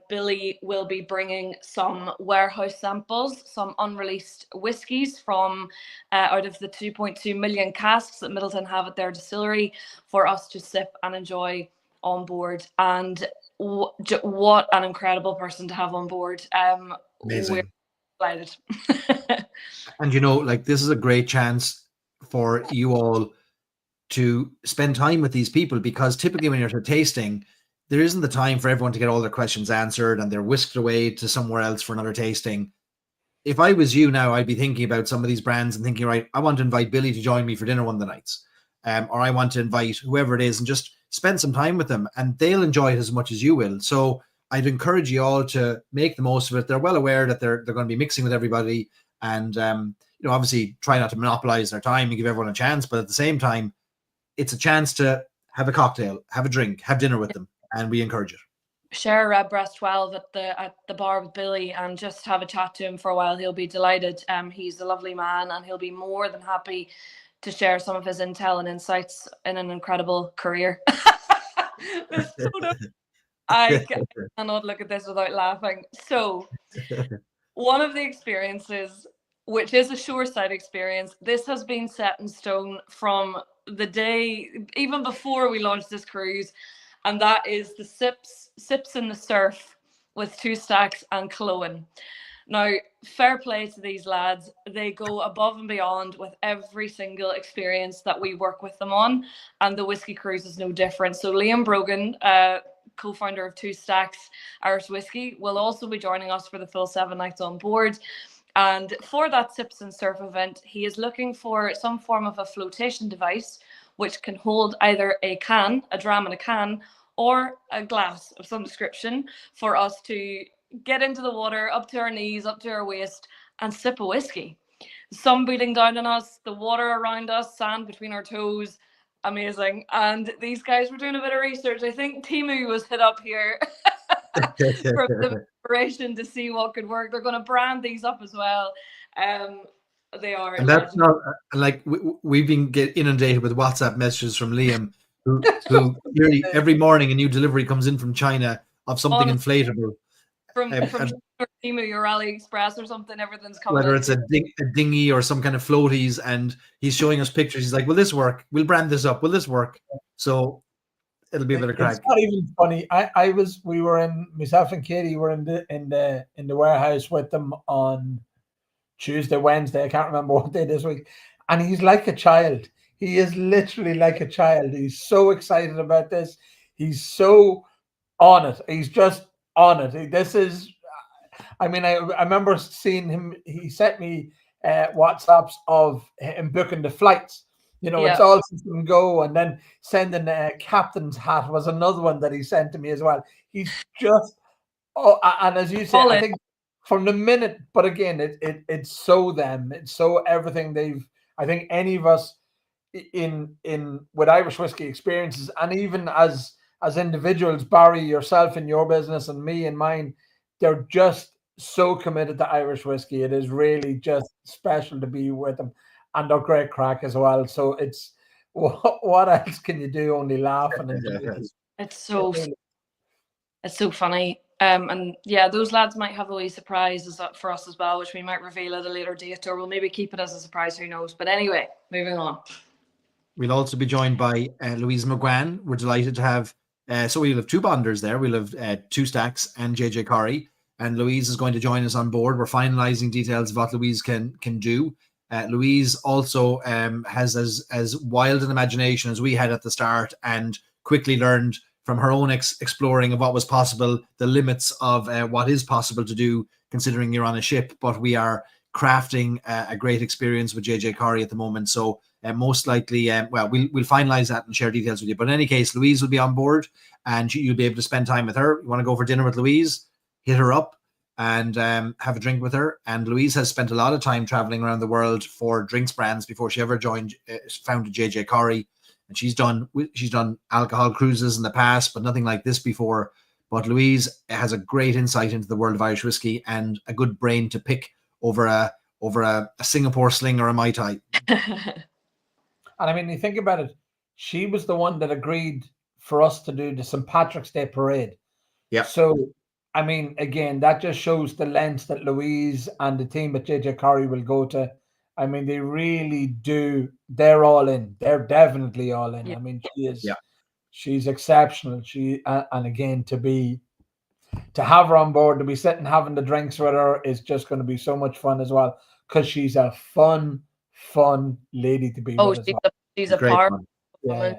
Billy will be bringing some warehouse samples, some unreleased whiskies from out of the 2.2 million casks that Midleton have at their distillery for us to sip and enjoy on board. And what an incredible person to have on board. Amazing. We're delighted. And you know, like, this is a great chance for you all to spend time with these people, because typically when you're at a tasting, there isn't the time for everyone to get all their questions answered and they're whisked away to somewhere else for another tasting. If I was you now, I'd be thinking about some of these brands and thinking, right, I want to invite Billy to join me for dinner one of the nights. Or I want to invite whoever it is and just spend some time with them, and they'll enjoy it as much as you will. So I'd encourage you all to make the most of it. They're well aware that they're going to be mixing with everybody, and you know, obviously try not to monopolize their time and give everyone a chance, but at the same time, it's a chance to have a cocktail, have a drink, have dinner with them, and we encourage it. Share a Redbreast 12 at the bar with Billy and just have a chat to him for a while. He'll be delighted. He's a lovely man, and he'll be more than happy to share some of his intel and insights in an incredible career. I cannot look at this without laughing. So one of the experiences, which is a shoreside experience, this has been set in stone from the day, even before we launched this cruise, and that is the sips in the surf with Two Stacks and Clohan. Now, fair play to these lads. They go above and beyond with every single experience that we work with them on, and the Whiskey Cruise is no different. So Liam Brogan, co-founder of Two Stacks Irish Whiskey, will also be joining us for the full 7 nights on board. And for that Sips and Surf event, he is looking for some form of a flotation device which can hold either a dram in a can, or a glass of some description for us to get into the water up to our knees, up to our waist, and sip a whiskey. The sun beating down on us, the water around us, sand between our toes. Amazing. And these guys were doing a bit of research. I think Temu was hit up here for the preparation to see what could work. They're going to brand these up as well. They are. And that's not like we've been inundated with WhatsApp messages from Liam, who nearly every morning a new delivery comes in from China of something inflatable. From Temu or AliExpress or something, everything's coming. Whether it's a dinghy or some kind of floaties, and he's showing us pictures. He's like, "Will this work? We'll brand this up. Will this work?" So it'll be a bit of crack. It's not even funny. We were in, myself and Katie were in the warehouse with them on Tuesday, Wednesday. I can't remember what day this week. And he's like a child. He is literally like a child. He's so excited about this. He's so on it. He's just on it. This is, I mean, I remember seeing him. He sent me WhatsApps of him booking the flights. You know, it's all system go, and then sending a captain's hat was another one that he sent to me as well. He's just, and as you said, I think from the minute, but again, it's so them, it's so everything they've. I think any of us in with Irish whiskey experiences, and even as individuals, Barry, yourself in your business, and me in mine, they're just so committed to Irish whiskey. It is really just special to be with them. And they're great crack as well. So it's what else can you do? Only laugh and enjoy it. It's so funny. And yeah, those lads might have a wee surprise for us as well, which we might reveal at a later date, or we'll maybe keep it as a surprise. Who knows? But anyway, moving on. We'll also be joined by Louise McGuan. We're delighted to have. So we'll have 2 bonders there. We'll have Two Stacks and JJ Corrie, and Louise is going to join us on board. We're finalising details of what Louise can do. Louise also has as wild an imagination as we had at the start, and quickly learned from her own exploring of what was possible, the limits of what is possible to do, considering you're on a ship. But we are crafting a great experience with JJ Corrie at the moment. So most likely, we'll finalise that and share details with you. But in any case, Louise will be on board, and you'll be able to spend time with her. You want to go for dinner with Louise, hit her up and have a drink with her. And Louise has spent a lot of time traveling around the world for drinks brands before she ever founded JJ Corrie. And she's done alcohol cruises in the past, but nothing like this before. But Louise has a great insight into the world of Irish whiskey and a good brain to pick over a Singapore Sling or a Mai Tai. And I mean, you think about it, she was the one that agreed for us to do the St. Patrick's Day parade. Yeah. So I mean, again, that just shows the lengths that Louise and the team at JJ Corrie will go to. I mean, they really do. They're all in. They're definitely all in. Yeah. I mean, she is. Yeah. She's exceptional. And again, to have her on board, to be sitting having the drinks with her is just going to be so much fun as well, because she's a fun lady to be with. She's a powerful woman.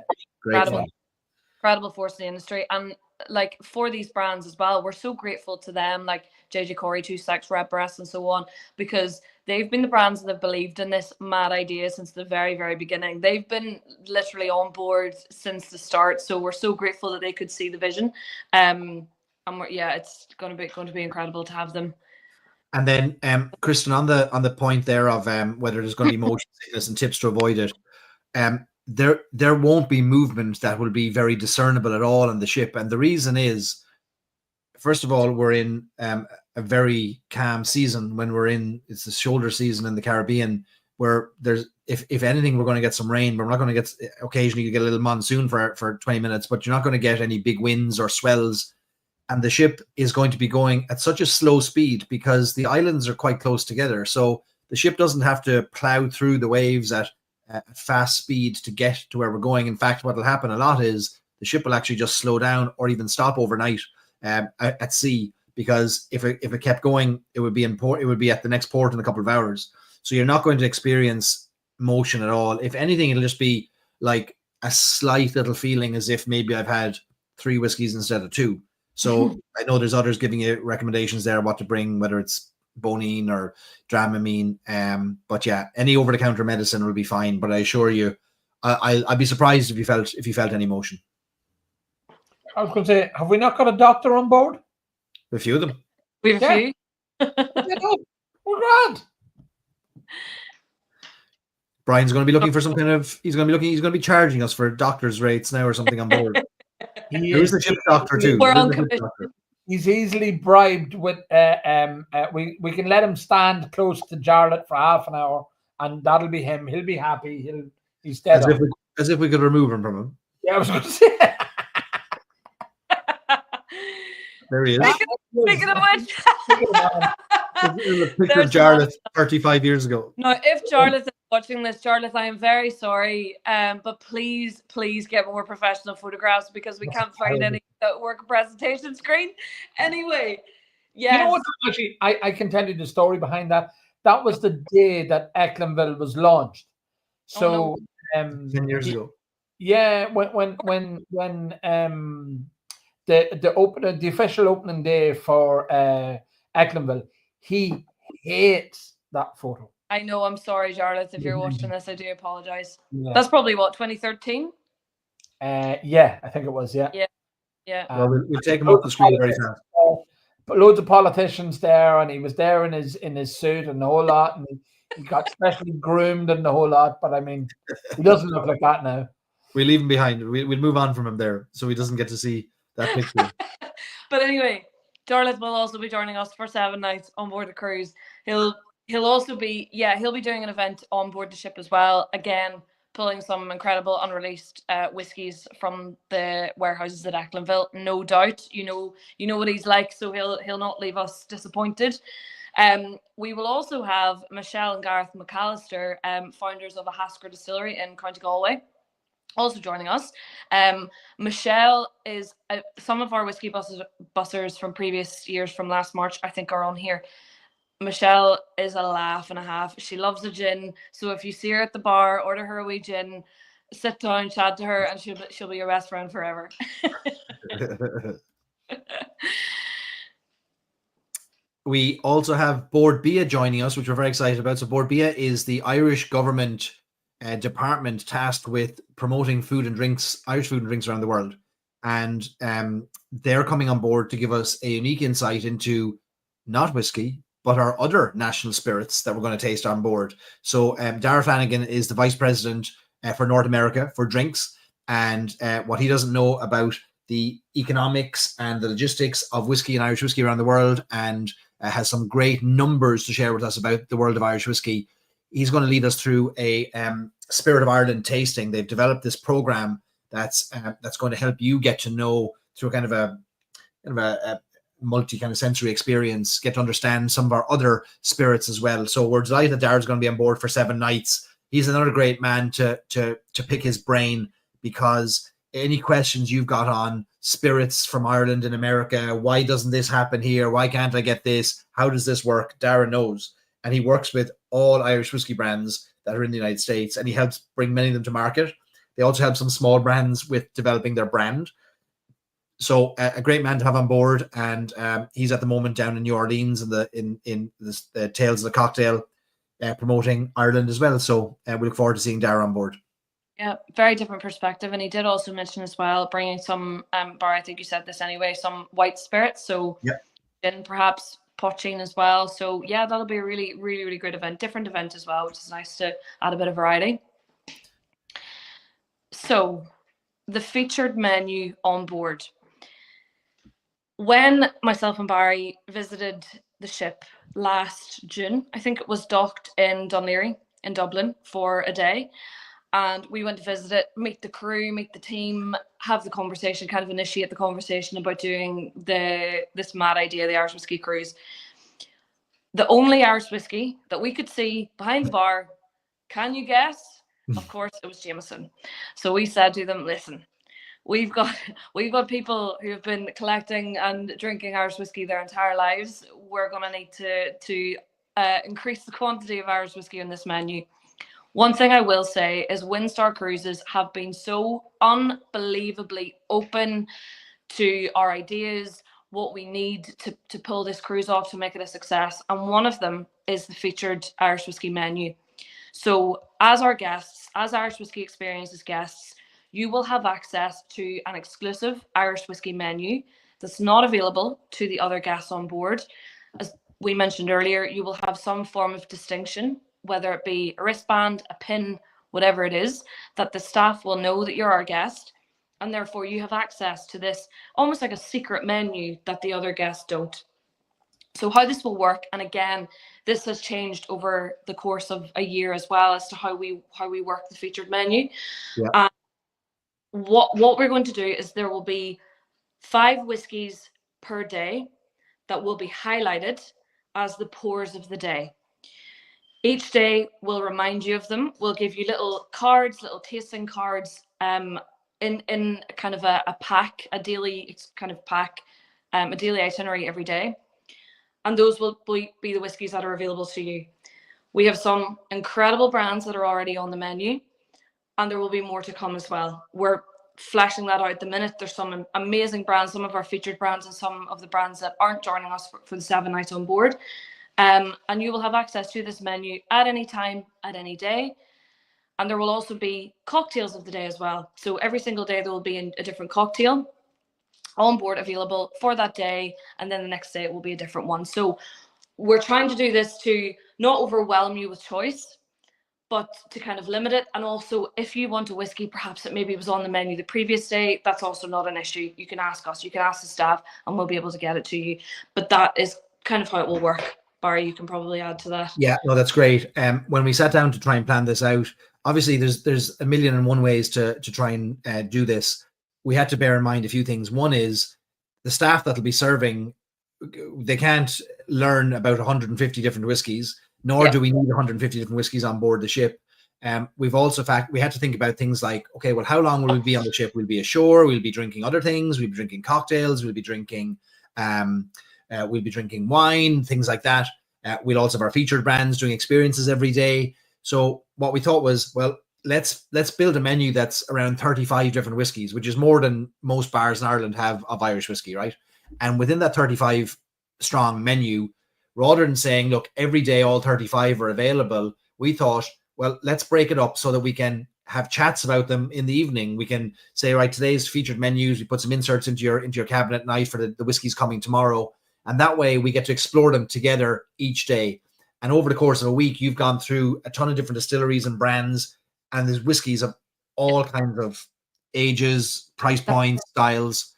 Incredible force in the industry. And like for these brands as well, we're so grateful to them, like JJ Corrie, Two Stacks, Redbreast, and so on, because they've been the brands that have believed in this mad idea since the very, very beginning. They've been literally on board since the start. So we're so grateful that they could see the vision. And it's going to be incredible to have them. And then, Kristen, on the point there of whether there's going to be motion sickness and tips to avoid it. there won't be movement that will be very discernible at all on the ship. And the reason is, first of all, we're in a very calm season when it's the shoulder season in the Caribbean, where there's, if anything, we're going to get some rain, but we're not going to get, occasionally you get a little monsoon for 20 minutes, but you're not going to get any big winds or swells. And the ship is going to be going at such a slow speed because the islands are quite close together. So the ship doesn't have to plow through the waves at fast speed to get to where we're going. In fact, what will happen a lot is the ship will actually just slow down or even stop overnight at sea, because if it kept going, it would be in port. It would be at the next port in a couple of hours. So you're not going to experience motion at all. If anything, it'll just be like a slight little feeling as if maybe I've had 3 whiskeys instead of 2. So I know there's others giving you recommendations there what to bring, whether it's Bonine or Dramamine. But yeah, any over-the-counter medicine will be fine. But I assure you, I'd be surprised if you felt any motion. I was going to say, have we not got a doctor on board? A few of them. We have a few. We're grand. Brian's going to be looking for some kind of. He's going to be charging us for doctor's rates now or something on board. Who's the ship doctor too? We're on commission. He's easily bribed with. We can let him stand close to Jarlath for half an hour, and that'll be him. He'll be happy. He's dead. As if we could remove him from him. Yeah, I was going to say. There he is. Speaking of which, the picture of Jarlath 35 years ago. No, if Jarlath is watching this, Jarlath, I am very sorry, but please get more professional photographs because we can't find any that work presentation screen. Anyway, yes. You know what? Actually, I can tell you the story behind that. That was the day that Ecklenville was launched. So 10 years ago. Yeah, when the official opening day for Ecklenville, he hates that photo. I know. I'm sorry, Jarlath, if you're watching this. I do apologize. Yeah. That's probably what, 2013. Yeah, I think it was. Yeah. Well, we'll take him off the screen very fast. But loads of politicians there, and he was there in his suit and the whole lot, and he got specially groomed and the whole lot. But I mean, he doesn't look like that now. We leave him behind. We'll move on from him there, so he doesn't get to see that picture. But anyway, Jarlath will also be joining us for 7 nights on board the cruise. He'll also be doing an event on board the ship as well. Again, pulling some incredible unreleased whiskies from the warehouses at Ecklenville. No doubt, you know what he's like, so he'll not leave us disappointed. We will also have Michelle and Gareth McAllister, founders of a Hasker distillery in County Galway, also joining us. Michelle is some of our whiskey bussers from previous years, from last March, I think, are on here. Michelle is a laugh and a half. She loves a gin, so if you see her at the bar, order her a wee gin, sit down, chat to her, and she'll be your best friend forever. We also have Bord Bia joining us, which we're very excited about. So Bord Bia is the Irish government department tasked with promoting Irish food and drinks around the world. And they're coming on board to give us a unique insight into not whiskey, but our other national spirits that we're going to taste on board. So Dara Flanagan is the vice president for North America for drinks. And what he doesn't know about the economics and the logistics of whiskey and Irish whiskey around the world, and has some great numbers to share with us about the world of Irish whiskey. He's going to lead us through a Spirit of Ireland tasting. They've developed this program that's going to help you get to know, through kind of a multi kind of sensory experience, get to understand some of our other spirits as well. So we're delighted that Dara's going to be on board for 7 nights. He's another great man to pick his brain, because any questions you've got on spirits from Ireland and America, why doesn't this happen here? Why can't I get this? How does this work? Dara knows. And he works with all Irish whiskey brands that are in the United States, and he helps bring many of them to market. They also help some small brands with developing their brand. So a great man to have on board, and he's at the moment down in New Orleans in the Tales of the Cocktail, promoting Ireland as well. So we look forward to seeing Dara on board. Yeah, very different perspective. And he did also mention as well bringing some, Bar, I think you said this anyway, some white spirits. So gin, perhaps poaching as well. So yeah, that'll be a really, really, really good event. Different event as well, which is nice to add a bit of variety. So, the featured menu on board. When myself and Barry visited the ship last June, I think it was docked in Dunleary in Dublin for a day. And we went to visit it, meet the crew, meet the team, have the conversation, kind of initiate the conversation about doing this mad idea, the Irish Whiskey Cruise. The only Irish whiskey that we could see behind the bar, can you guess? Of course, it was Jameson. So we said to them, listen, we've got people who have been collecting and drinking Irish whiskey their entire lives. We're going to need to increase the quantity of Irish whiskey on this menu. One thing I will say is Windstar Cruises have been so unbelievably open to our ideas, what we need to pull this cruise off to make it a success. And one of them is the featured Irish whiskey menu. So as our guests, as Irish Whiskey Experiences guests, you will have access to an exclusive Irish whiskey menu that's not available to the other guests on board. As we mentioned earlier, you will have some form of distinction, whether it be a wristband, a pin, whatever it is, that the staff will know that you're our guest. And therefore you have access to this almost like a secret menu that the other guests don't. So how this will work, and again, this has changed over the course of a year as well as to how we work the featured menu. Yeah. What we're going to do is there will be 5 whiskies per day that will be highlighted as the pours of the day. Each day we'll remind you of them. We'll give you little cards, little tasting cards, in kind of a pack, a daily kind of pack, a daily itinerary every day. And those will be the whiskies that are available to you. We have some incredible brands that are already on the menu, and there will be more to come as well. We're fleshing that out at the minute. There's some amazing brands, some of our featured brands and some of the brands that aren't joining us for the 7 nights on board. And you will have access to this menu at any time, at any day. And there will also be cocktails of the day as well. So every single day there will be a different cocktail on board available for that day, and then the next day it will be a different one. So we're trying to do this to not overwhelm you with choice, but to kind of limit it. And also, if you want a whiskey, perhaps it maybe was on the menu the previous day, that's also not an issue. You can ask us, you can ask the staff, and we'll be able to get it to you. But that is kind of how it will work. Barry, you can probably add to that. Yeah, no, that's great. When we sat down to try and plan this out, obviously there's a million and one ways to try and do this. We had to bear in mind a few things. One is the staff that'll be serving, they can't learn about 150 different whiskies, nor do we need 150 different whiskies on board the ship. We've also we had to think about things like, okay, well, how long will we be on the ship? We'll be ashore, we'll be drinking other things, we'll be drinking cocktails, we'll be drinking wine, things like that. We'll also have our featured brands doing experiences every day. So what we thought was, well, let's build a menu that's around 35 different whiskies, which is more than most bars in Ireland have of Irish whiskey, right? And within that 35 strong menu, rather than saying, look, every day all 35 are available, we thought, well, let's break it up so that we can have chats about them in the evening. We can say, right, today's featured menus, we put some inserts into your cabinet at night for the whiskies coming tomorrow. And that way we get to explore them together each day. And over the course of a week, you've gone through a ton of different distilleries and brands, and there's whiskies of all kinds of ages, price points, styles.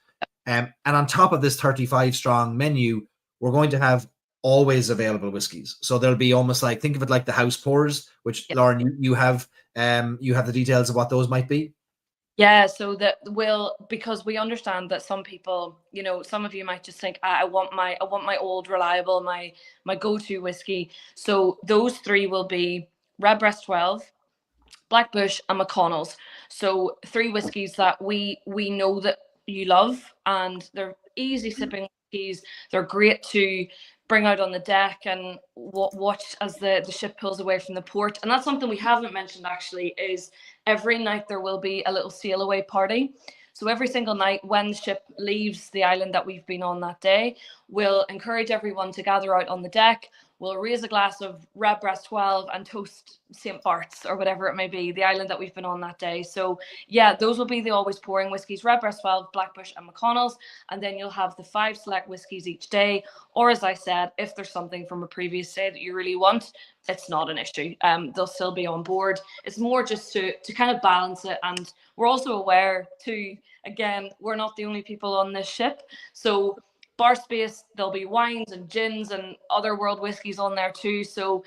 And on top of this 35 strong menu, we're going to have always available whiskies. So there'll be almost like, think of it like the house pours, which Lauren, you have the details of what those might be. Yeah, so that will, because we understand that some people, some of you might just think, I want my old reliable, my go-to whiskey. So those 3 will be Redbreast 12, Blackbush, and McConnell's. So 3 whiskies that we know that you love, and they're easy sipping whiskies. They're great to bring out on the deck and watch as the ship pulls away from the port. And that's something we haven't mentioned actually, is every night there will be a little sail away party. So every single night when the ship leaves the island that we've been on that day, we'll encourage everyone to gather out on the deck. we'll raise a glass of Redbreast 12 and toast St. Bart's or whatever it may be, the island that we've been on that day. So yeah, those will be the always pouring whiskies: Redbreast 12, Blackbush and McConnell's. And then you'll have the 5 select whiskies each day. Or as I said, if there's something from a previous day that you really want, it's not an issue. They'll still be on board. It's more just to kind of balance it. And we're also aware too, again, we're not the only people on this ship. So bar space, there'll be wines and gins and other world whiskies on there too. So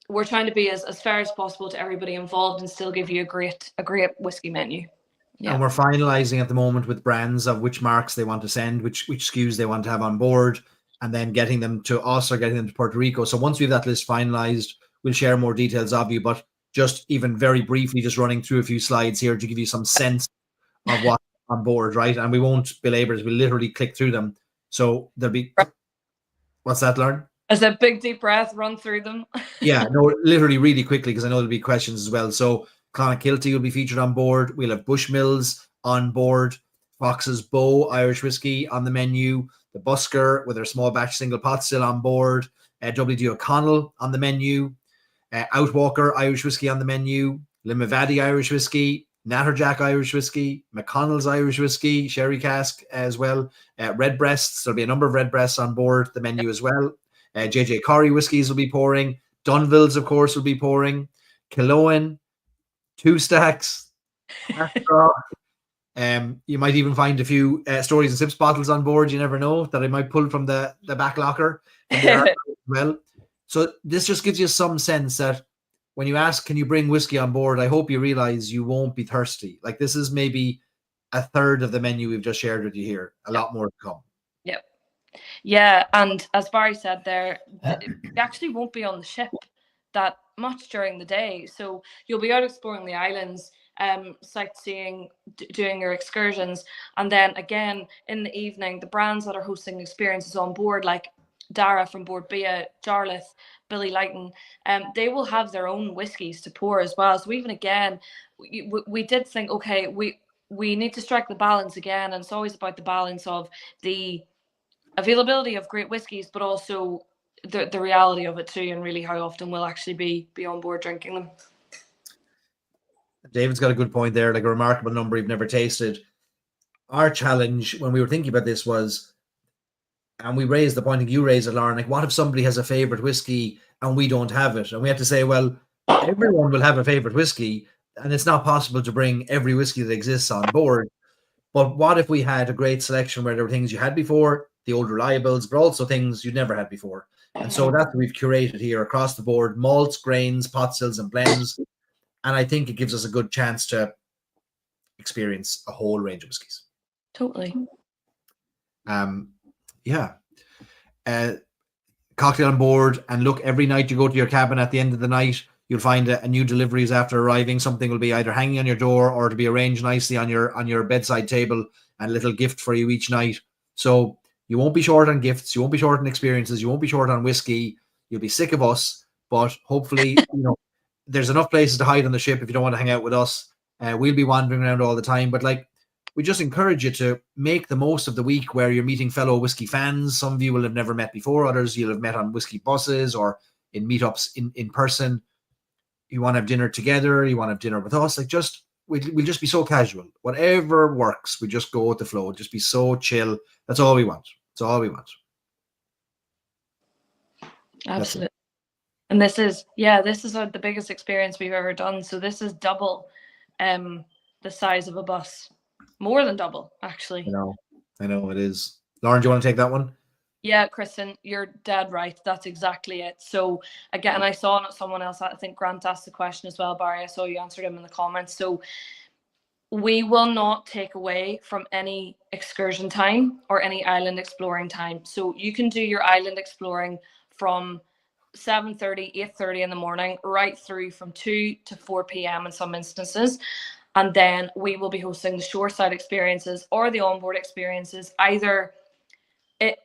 we're trying to be as fair as possible to everybody involved and still give you a great whiskey menu. Yeah. And we're finalizing at the moment with brands of which marks they want to send, which SKUs they want to have on board, and then getting them to us or getting them to Puerto Rico. So once we have that list finalized, we'll share more details of you. But just even very briefly, just running through a few slides here to give you some sense of what's on board, right? And we won't belabor it. We'll literally click through them. So there'll be, what's that, Lauren? As a big deep breath, run through them. Yeah, no, literally really quickly, because I know there'll be questions as well. So Clonakilty will be featured on board. We'll have Bushmills on board, Fox's Bow Irish whiskey on the menu, the Busker with their small batch single pot still on board, WD O'Connell on the menu, Outwalker Irish whiskey on the menu, Limavady Irish whiskey, Natterjack Irish whiskey, McConnell's Irish whiskey, sherry cask as well, Redbreasts. There'll be a number of Redbreasts on board the menu as well. JJ Corrie whiskies will be pouring. Dunvilles, of course, will be pouring. Killowen, 2 Stacks. You might even find a few Stories and Sips bottles on board. You never know, that I might pull from the back locker. Well, so this just gives you some sense that when you ask, can you bring whiskey on board? I hope you realize you won't be thirsty. Like, this is maybe a third of the menu we've just shared with you here. A lot more to come. Yep. Yeah, and as Barry said there, you actually won't be on the ship that much during the day. So you'll be out exploring the islands, sightseeing, doing your excursions. And then again, in the evening, the brands that are hosting experiences on board, like Dara from Board Bia, Jarlath, Billy Lighton, they will have their own whiskies to pour as well. So even again, we did think, okay, we need to strike the balance again. And it's always about the balance of the availability of great whiskies, but also the reality of it too, and really how often we'll actually be on board drinking them. David's got a good point there, like a remarkable number you've never tasted. Our challenge when we were thinking about this was, and we raised the point, I think you raised it, Lauren, like, what if somebody has a favorite whiskey and we don't have it? And we had to say, well, everyone will have a favorite whiskey, and it's not possible to bring every whiskey that exists on board. But what if we had a great selection where there were things you had before, the old reliables, but also things you'd never had before? And so that's what we've curated here across the board: malts, grains, pot stills, and blends. And I think it gives us a good chance to experience a whole range of whiskies. Totally. Yeah. Cocktail on board, and look, every night you go to your cabin, at the end of the night, you'll find a new deliveries after arriving. Something will be either hanging on your door or to be arranged nicely on your bedside table, and a little gift for you each night. So you won't be short on gifts, you won't be short on experiences, you won't be short on whiskey. You'll be sick of us, but hopefully, there's enough places to hide on the ship if you don't want to hang out with us. We'll be wandering around all the time, but like, we just encourage you to make the most of the week where you're meeting fellow whiskey fans. Some of you will have never met before, others you'll have met on whiskey buses or in meetups in person. You want to have dinner together, you want to have dinner with us, like, just we'll just be so casual. Whatever works, we just go with the flow. Just be so chill. That's all we want. That's all we want. Absolutely. And this is the biggest experience we've ever done. So this is double the size of a bus. More than double, actually. I know it is. Lauren, do you want to take that one? Yeah, Kristen, you're dead right. That's exactly it. So again, I saw someone else, I think Grant asked the question as well, Barry. I saw you answered him in the comments. So we will not take away from any excursion time or any island exploring time. So you can do your island exploring from 7:30, 8:30 in the morning, right through from 2 to 4 p.m. in some instances. And then we will be hosting the shoreside experiences or the onboard experiences either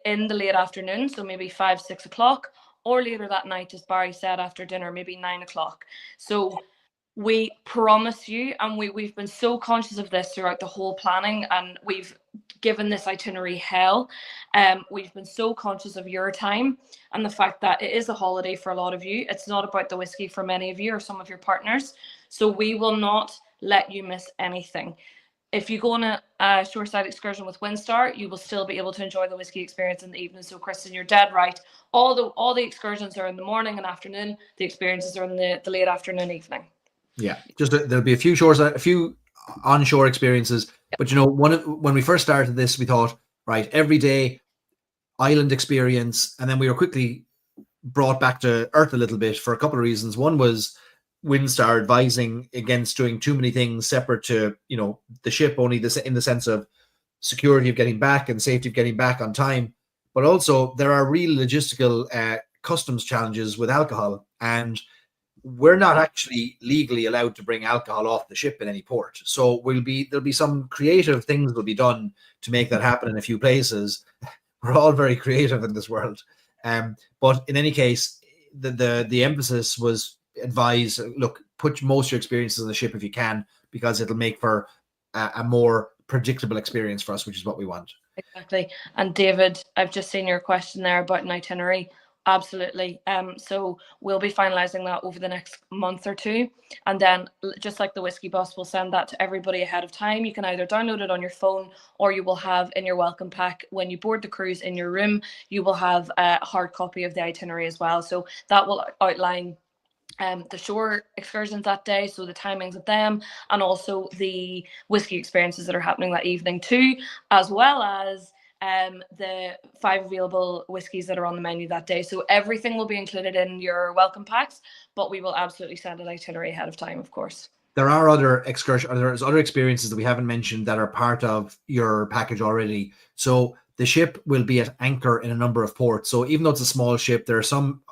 in the late afternoon, so maybe 5, 6 o'clock, or later that night, as Barry said, after dinner, maybe 9 o'clock. So we promise you, and we've been so conscious of this throughout the whole planning, and we've given this itinerary hell. We've been so conscious of your time and the fact that it is a holiday for a lot of you. It's not about the whiskey for many of you or some of your partners. So we will not let you miss anything. If you go on a shoreside excursion with Windstar, you will still be able to enjoy the whiskey experience in the evening. So, Kristen, you're dead right. All the excursions are in the morning and afternoon. The experiences are in the late afternoon, evening. Yeah, just there'll be a few onshore experiences. But when we first started this, we thought, right, every day island experience, and then we were quickly brought back to earth a little bit for a couple of reasons. One was Windstar advising against doing too many things separate to the ship, only in the sense of security of getting back and safety of getting back on time, but also there are real logistical customs challenges with alcohol, and we're not actually legally allowed to bring alcohol off the ship in any port. So there'll be some creative things will be done to make that happen in a few places. We're all very creative in this world, but in any case, the emphasis was advise, look, put most of your experiences on the ship if you can, because it'll make for a more predictable experience for us, which is what we want. Exactly. And David, I've just seen your question there about an itinerary. Absolutely. So we'll be finalizing that over the next month or two, and then just like the Whiskey Bus, we'll send that to everybody ahead of time. You can either download it on your phone, or you will have in your welcome pack when you board the cruise in your room, you will have a hard copy of the itinerary as well. So that will outline the shore excursions that day, so the timings of them, and also the whiskey experiences that are happening that evening too, as well as the 5 available whiskies that are on the menu that day. So everything will be included in your welcome packs, but we will absolutely send an itinerary ahead of time, of course. There are other there's other experiences that we haven't mentioned that are part of your package already. So the ship will be at anchor in a number of ports. So even though it's a small ship, there are some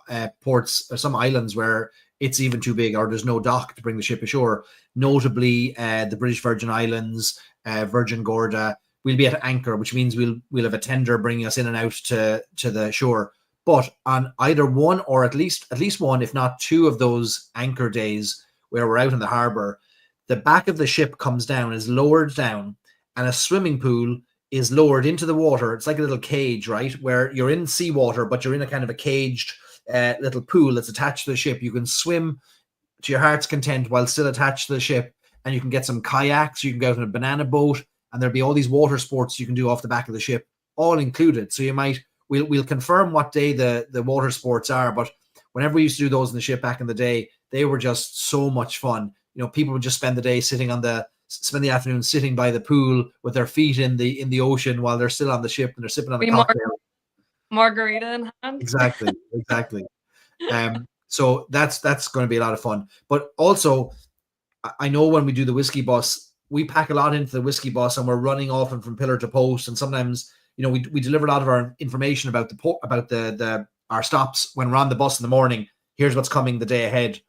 ports or some islands where it's even too big, or there's no dock to bring the ship ashore. Notably, the British Virgin Islands, Virgin Gorda, we'll be at anchor, which means we'll have a tender bringing us in and out to the shore. But on either one, or at least one, if not two of those anchor days where we're out in the harbour, the back of the ship comes down, is lowered down, and a swimming pool is lowered into the water. It's like a little cage, right? Where you're in seawater, but you're in a kind of a caged little pool that's attached to the ship. You can swim to your heart's content while still attached to the ship, and you can get some kayaks, you can go out on a banana boat, and there'll be all these water sports you can do off the back of the ship, all included. So we'll confirm what day the water sports are, but whenever we used to do those in the ship back in the day, they were just so much fun. People would just spend the day spend the afternoon sitting by the pool with their feet in the ocean while they're still on the ship, and they're sipping on a cocktail. Margarita in hand. Exactly. So that's going to be a lot of fun. But also, I know when we do the Whiskey Bus, we pack a lot into the Whiskey Bus, and we're running often from pillar to post. And sometimes, we deliver a lot of our information about our stops when we're on the bus in the morning. Here's what's coming the day ahead.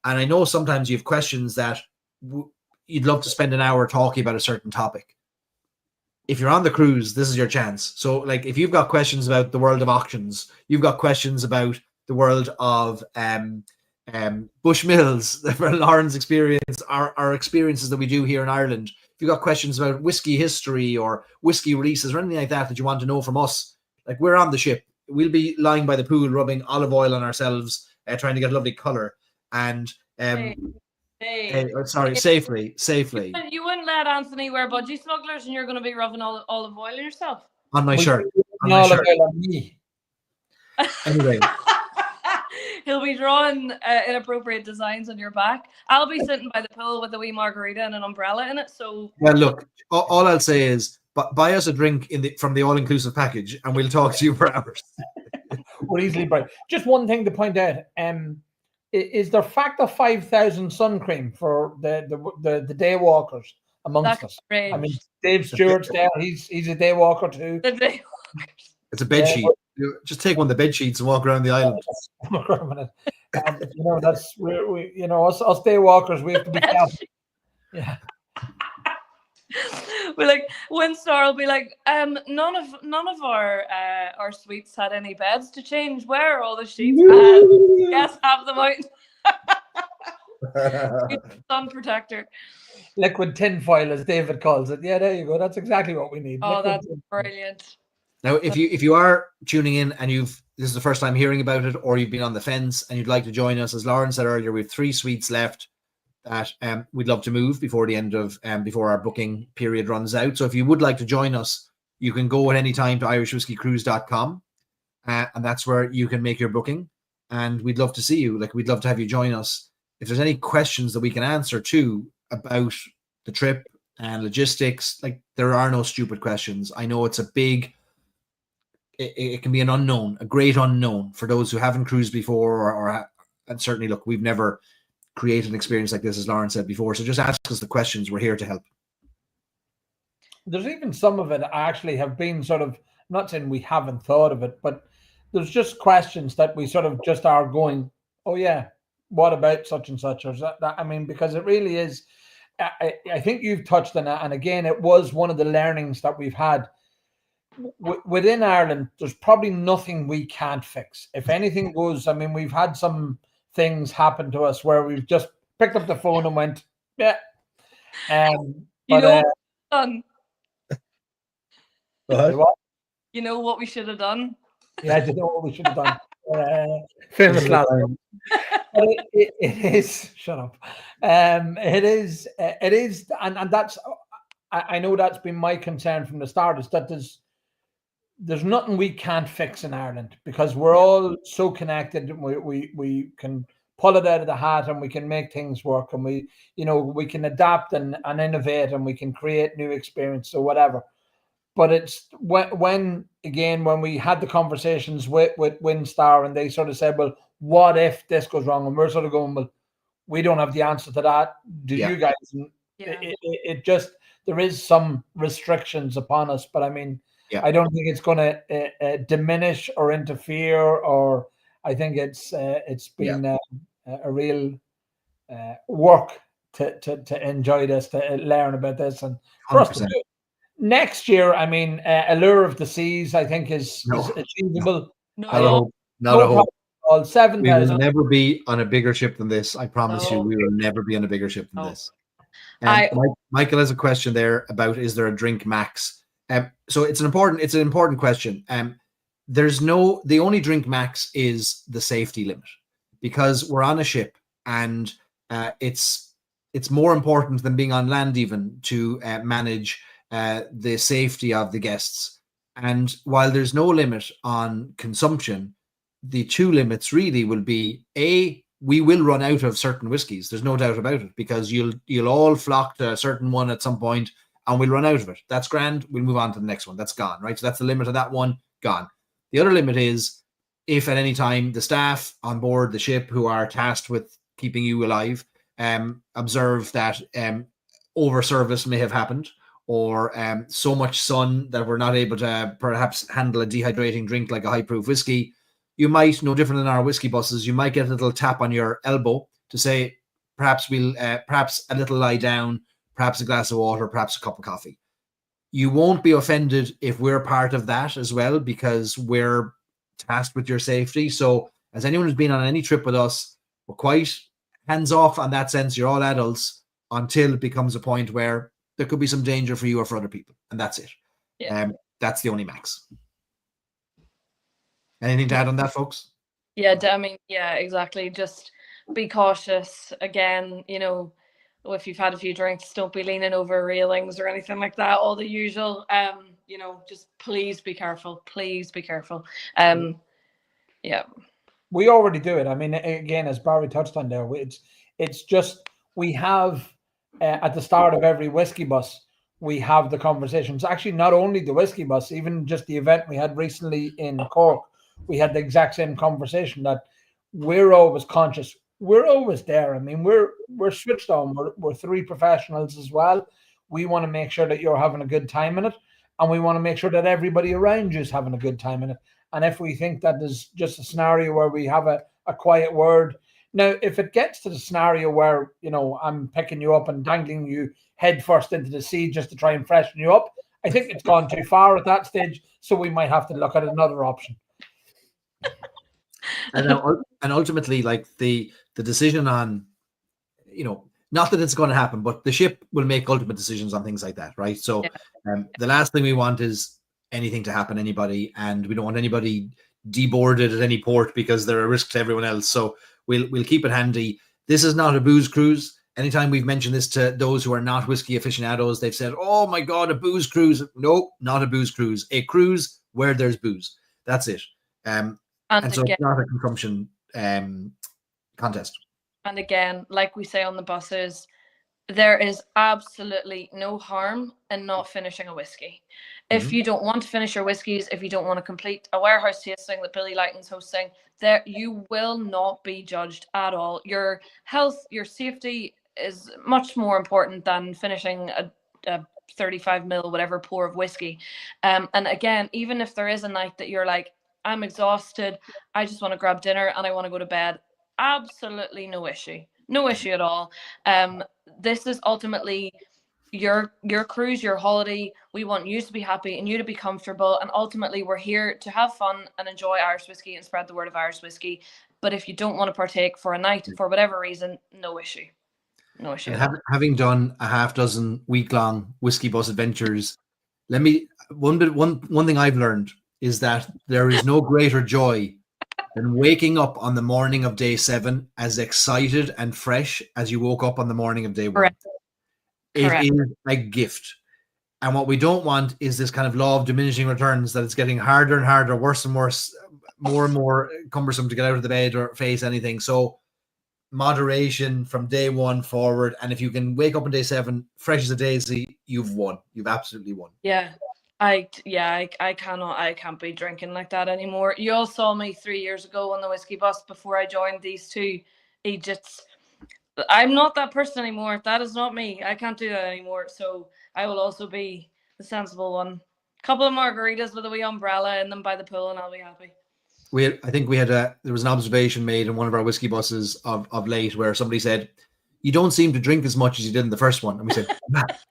And I know sometimes you have questions that you'd love to spend an hour talking about a certain topic. If you're on the cruise, this is your chance. So, like, if you've got questions about the world of auctions, you've got questions about the world of Bushmills, for Lauren's experience, our experiences that we do here in Ireland. If you've got questions about whiskey history or whiskey releases or anything like that you want to know from us, like, we're on the ship. We'll be lying by the pool, rubbing olive oil on ourselves, trying to get a lovely colour. And safely. You wouldn't let Anthony wear budgie smugglers, and you're going to be rubbing olive oil on yourself on my shirt. On me. Anyway, he'll be drawing inappropriate designs on your back. I'll be sitting by the pool with a wee margarita and an umbrella in it. So look, all I'll say is, buy us a drink from the all-inclusive package, and we'll talk to you for hours. We'll easily buy. Just one thing to point out. Is there factor 5,000 sun cream for the day walkers amongst us? Range. I mean, Dave Stewart's there. He's a day walker too. The day walkers. It's a bed sheet. Just take one of the bed sheets and walk around the island. That's us day walkers. We have to be careful. Yeah. We're like, Windstar will be like, none of our suites had any beds to change. Where are all the sheets? Yes, have them out. Sun protector. Liquid tinfoil, as David calls it. Yeah, there you go. That's exactly what we need. Oh, Liquid that's tinfoil. brilliant. Now, if you are tuning in and this is the first time hearing about it, or you've been on the fence and you'd like to join us, as Lauren said earlier, we have 3 suites left that we'd love to move before the end of before our booking period runs out. So if you would like to join us, you can go at any time to irishwhiskeycruise.com, and that's where you can make your booking. And we'd love to see you. Like, we'd love to have you join us. If there's any questions that we can answer too about the trip and logistics, like, there are no stupid questions. I know it's a big, it can be an unknown, a great unknown for those who haven't cruised before, and certainly, look, we've never created an experience like this, as Lauren said before. So just ask us the questions. We're here to help. There's even some of it I actually have been sort of, I'm not saying we haven't thought of it, but there's just questions that we sort of just are going, oh yeah, what about such and such, or that? I mean, because it really is, I think you've touched on it, and again, it was one of the learnings that we've had within Ireland. There's probably nothing we can't fix. If anything goes, I mean, we've had some things happen to us where we've just picked up the phone and went, yeah. You know what we should have done? Yeah, I don't know what we should have done. Famous line. It is, shut up. It is, and that's, I know that's been my concern from the start, is that there's nothing we can't fix in Ireland, because we're all so connected. We can pull it out of the hat and we can make things work, and we can adapt and innovate, and we can create new experience or whatever. But it's when we had the conversations with WinStar, and they sort of said, well, what if this goes wrong? And we're sort of going, well, we don't have the answer to that. Do you guys? It just, there is some restrictions upon us, but I mean, I don't think it's going to diminish or interfere, or I think it's been a real work to enjoy this, to learn about this, and for us to do it. Next year, I mean, Allure of the Seas, I think is achievable. Not a hope. All 7,000. We will never be on a bigger ship than this. I promise you, we will never be on a bigger ship than this. Michael has a question there about, is there a drink max? So it's an important question. The only drink max is the safety limit, because we're on a ship, and it's more important than being on land even to manage the safety of the guests. And while there's no limit on consumption, the 2 limits really will be, we will run out of certain whiskies. There's no doubt about it, because you'll all flock to a certain one at some point, and we'll run out of it. That's grand. We'll move on to the next one. That's gone, right? So that's the limit of that one, gone. The other limit is, if at any time the staff on board the ship who are tasked with keeping you alive observe that over service may have happened, or so much sun that we're not able to perhaps handle a dehydrating drink like a high proof whiskey, you might, no different than our whiskey buses, you might get a little tap on your elbow to say, perhaps a little lie down, perhaps a glass of water, perhaps a cup of coffee. You won't be offended if we're part of that as well, because we're tasked with your safety. So as anyone who's been on any trip with us, we're quite hands off on that sense. You're all adults until it becomes a point where there could be some danger for you or for other people, and that's it. That's the only max. Anything to add on that, folks? Yeah, I mean, yeah, exactly. Just be cautious. Again, if you've had a few drinks, don't be leaning over railings or anything like that. All the usual. Just please be careful. Please be careful. Yeah. We already do it. I mean, again, as Barry touched on there, it's just, we have at the start of every whiskey bus, we have the conversations. Actually, not only the whiskey bus, even just the event we had recently in Cork, we had the exact same conversation, that we're always conscious. We're always there. I mean, we're switched on. We're 3 professionals as well. We want to make sure that you're having a good time in it, and we want to make sure that everybody around you is having a good time in it. And if we think that there's just a scenario where we have a quiet word, now, if it gets to the scenario where, I'm picking you up and dangling you head first into the sea just to try and freshen you up, I think it's gone too far at that stage. So we might have to look at another option. And ultimately, like the decision on, not that it's going to happen, but the ship will make ultimate decisions on things like that, right? So the last thing we want is anything to happen to anybody, and we don't want anybody deboarded at any port because they're a risk to everyone else. So we'll keep it handy. This is not a booze cruise. Anytime we've mentioned this to those who are not whiskey aficionados, they've said, "Oh my God, a booze cruise." No, not a booze cruise. A cruise where there's booze. That's it. And so it's not a consumption contest. And again, like we say on the buses, there is absolutely no harm in not finishing a whiskey. If you don't want to finish your whiskeys, if you don't want to complete a warehouse tasting that Billy Lighton's hosting, there you will not be judged at all. Your health, your safety is much more important than finishing a 35 ml whatever pour of whiskey. And again, even if there is a night that you're like, I'm exhausted, I just want to grab dinner and I want to go to bed, absolutely no issue at all. This is ultimately your cruise, your holiday. We want you to be happy and you to be comfortable, and ultimately we're here to have fun and enjoy Irish whiskey and spread the word of Irish whiskey. But if you don't want to partake for a night for whatever reason, no issue And having done a half dozen week-long whiskey bus adventures, one thing I've learned is that there is no greater joy than waking up on the morning of day 7 as excited and fresh as you woke up on the morning of day 1. Correct. It is a gift. And what we don't want is this kind of law of diminishing returns, that it's getting harder and harder, worse and worse, more and more cumbersome to get out of the bed or face anything. So moderation from day 1 forward. And if you can wake up on day 7 fresh as a daisy, you've won. You've absolutely won. Yeah. I can't be drinking like that anymore. You all saw me 3 years ago on the whiskey bus before I joined these two idiots. I'm not that person anymore. That is not me. I can't do that anymore. So I will also be the sensible one. Couple of margaritas with a wee umbrella in them by the pool, and I'll be happy. There was an observation made in one of our whiskey buses of late where somebody said, "You don't seem to drink as much as you did in the first one." And we said,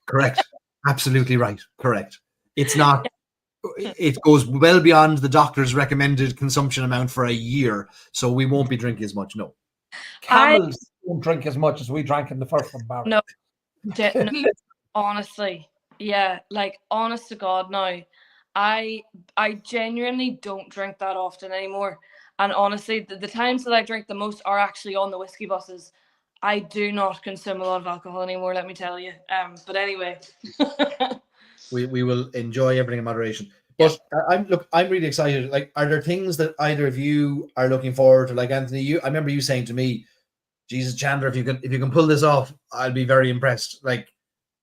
"Correct. Absolutely right. Correct. It's not, it goes well beyond the doctor's recommended consumption amount for a year. So we won't be drinking as much." No. Camels don't drink as much as we drank in the first one, Barry. No, honestly. Yeah. Like, honest to God now, I genuinely don't drink that often anymore. And honestly, the times that I drink the most are actually on the whiskey buses. I do not consume a lot of alcohol anymore, let me tell you. But anyway. We will enjoy everything in moderation. But I'm really excited. Like, are there things that either of you are looking forward to? Like, Anthony, I remember you saying to me, "Jesus, Chandler, if you can pull this off, I'll be very impressed." Like,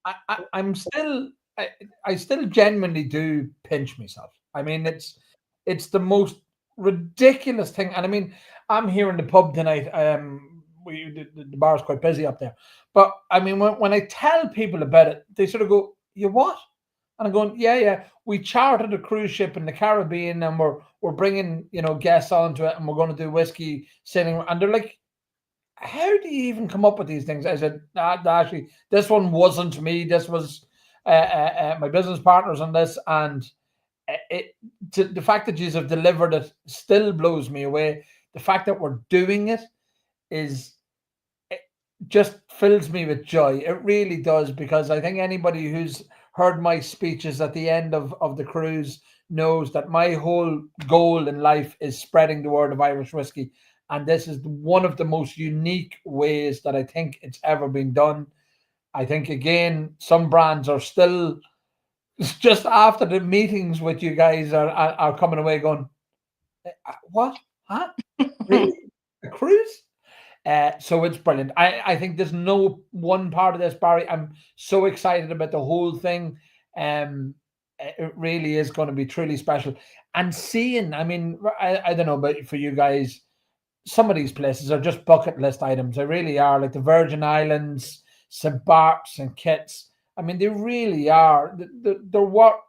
I still genuinely do pinch myself. I mean, it's the most ridiculous thing. And I mean, I'm here in the pub tonight. The bar's quite busy up there. But I mean, when I tell people about it, they sort of go, "You what?" And I'm going, yeah. We chartered a cruise ship in the Caribbean, and we're bringing guests onto it, and we're going to do whiskey sailing. And they're like, "How do you even come up with these things?" I said, "Actually, this one wasn't me. This was my business partners on this, and the fact that you have delivered it still blows me away. The fact that we're doing it just fills me with joy. It really does, because I think anybody who's heard my speeches at the end of the cruise knows that my whole goal in life is spreading the word of Irish whiskey. And this is one of the most unique ways that I think it's ever been done. I think, again, some brands are still, just after the meetings with you guys, are coming away going, "What? Huh? Really? A cruise?" So it's brilliant. I think there's no one part of this, Barry. I'm so excited about the whole thing. It really is going to be truly special. And seeing, I mean, I don't know about for you guys, some of these places are just bucket list items. They really are, like the Virgin Islands, St. Bart's and Kitts. I mean, they really are. They're what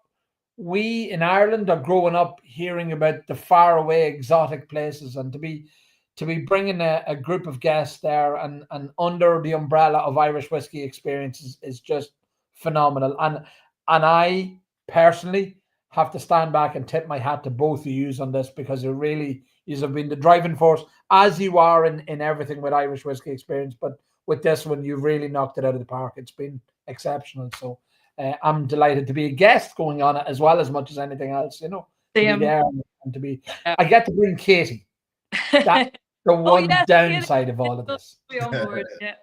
we in Ireland are growing up hearing about, the faraway exotic places, and to be bringing a group of guests there and under the umbrella of Irish whiskey experiences is just phenomenal. And I personally have to stand back and tip my hat to both of you on this, because you You have been the driving force, as you are in everything with Irish Whiskey Experience. But with this one, you've really knocked it out of the park. It's been exceptional. So I'm delighted to be a guest going on it as well, as much as anything else, to be there and to be. I get to bring Katie. That's the one downside of all of this. Be on board, yeah.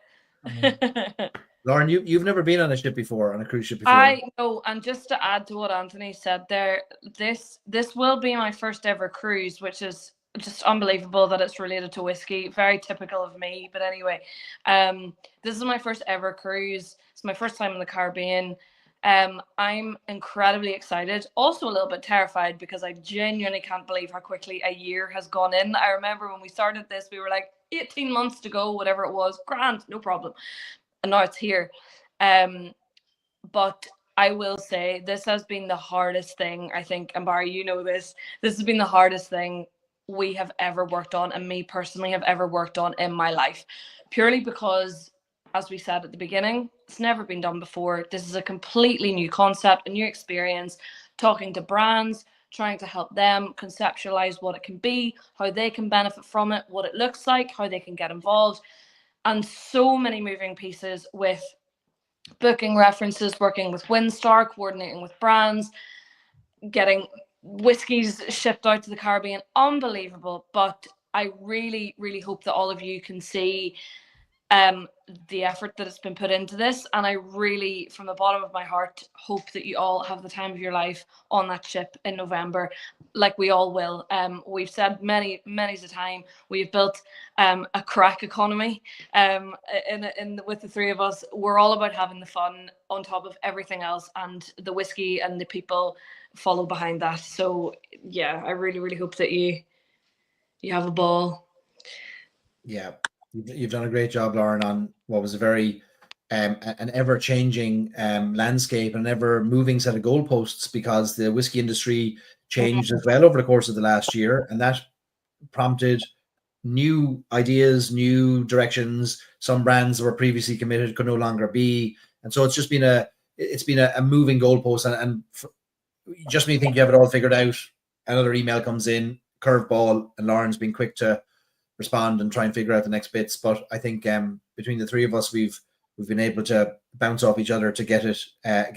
Lauren, you've never been on a ship before, on a cruise ship before. I know, and just to add to what Anthony said there, this will be my first ever cruise, which is just unbelievable that it's related to whiskey. Very typical of me, but anyway, this is my first ever cruise. It's my first time in the Caribbean. I'm incredibly excited, also a little bit terrified, because I genuinely can't believe how quickly a year has gone in. I remember when we started this, we were like 18 months to go, whatever it was, grand, no problem. And now it's here. But I will say this has been the hardest thing, I think, and Barry, you know this has been the hardest thing we have ever worked on, and me personally have ever worked on in my life, purely because, as we said at the beginning, it's never been done before. This is a completely new concept, a new experience, talking to brands, trying to help them conceptualize what it can be, how they can benefit from it, what it looks like, how they can get involved, and so many moving pieces with booking references, working with Windstar, coordinating with brands, getting whiskies shipped out to the Caribbean. Unbelievable. But I really, really hope that all of you can see the effort that has been put into this, and I really, from the bottom of my heart, hope that you all have the time of your life on that ship in November, like we all will. We've said many a time, we've built a crack economy with the three of us. We're all about having the fun on top of everything else, and the whiskey and the people follow behind that. So yeah, I really, really hope that you have a ball. Yeah. You've done a great job, Lauren, on what was a very an ever-changing landscape, an ever-moving set of goalposts, because the whiskey industry changed as well over the course of the last year, and that prompted new ideas, new directions. Some brands that were previously committed could no longer be, and so it's just been a moving goalpost. And just when you think you have it all figured out, another email comes in, curveball, and Lauren's been quick to respond and try and figure out the next bits. But I think between the three of us, we've been able to bounce off each other to get it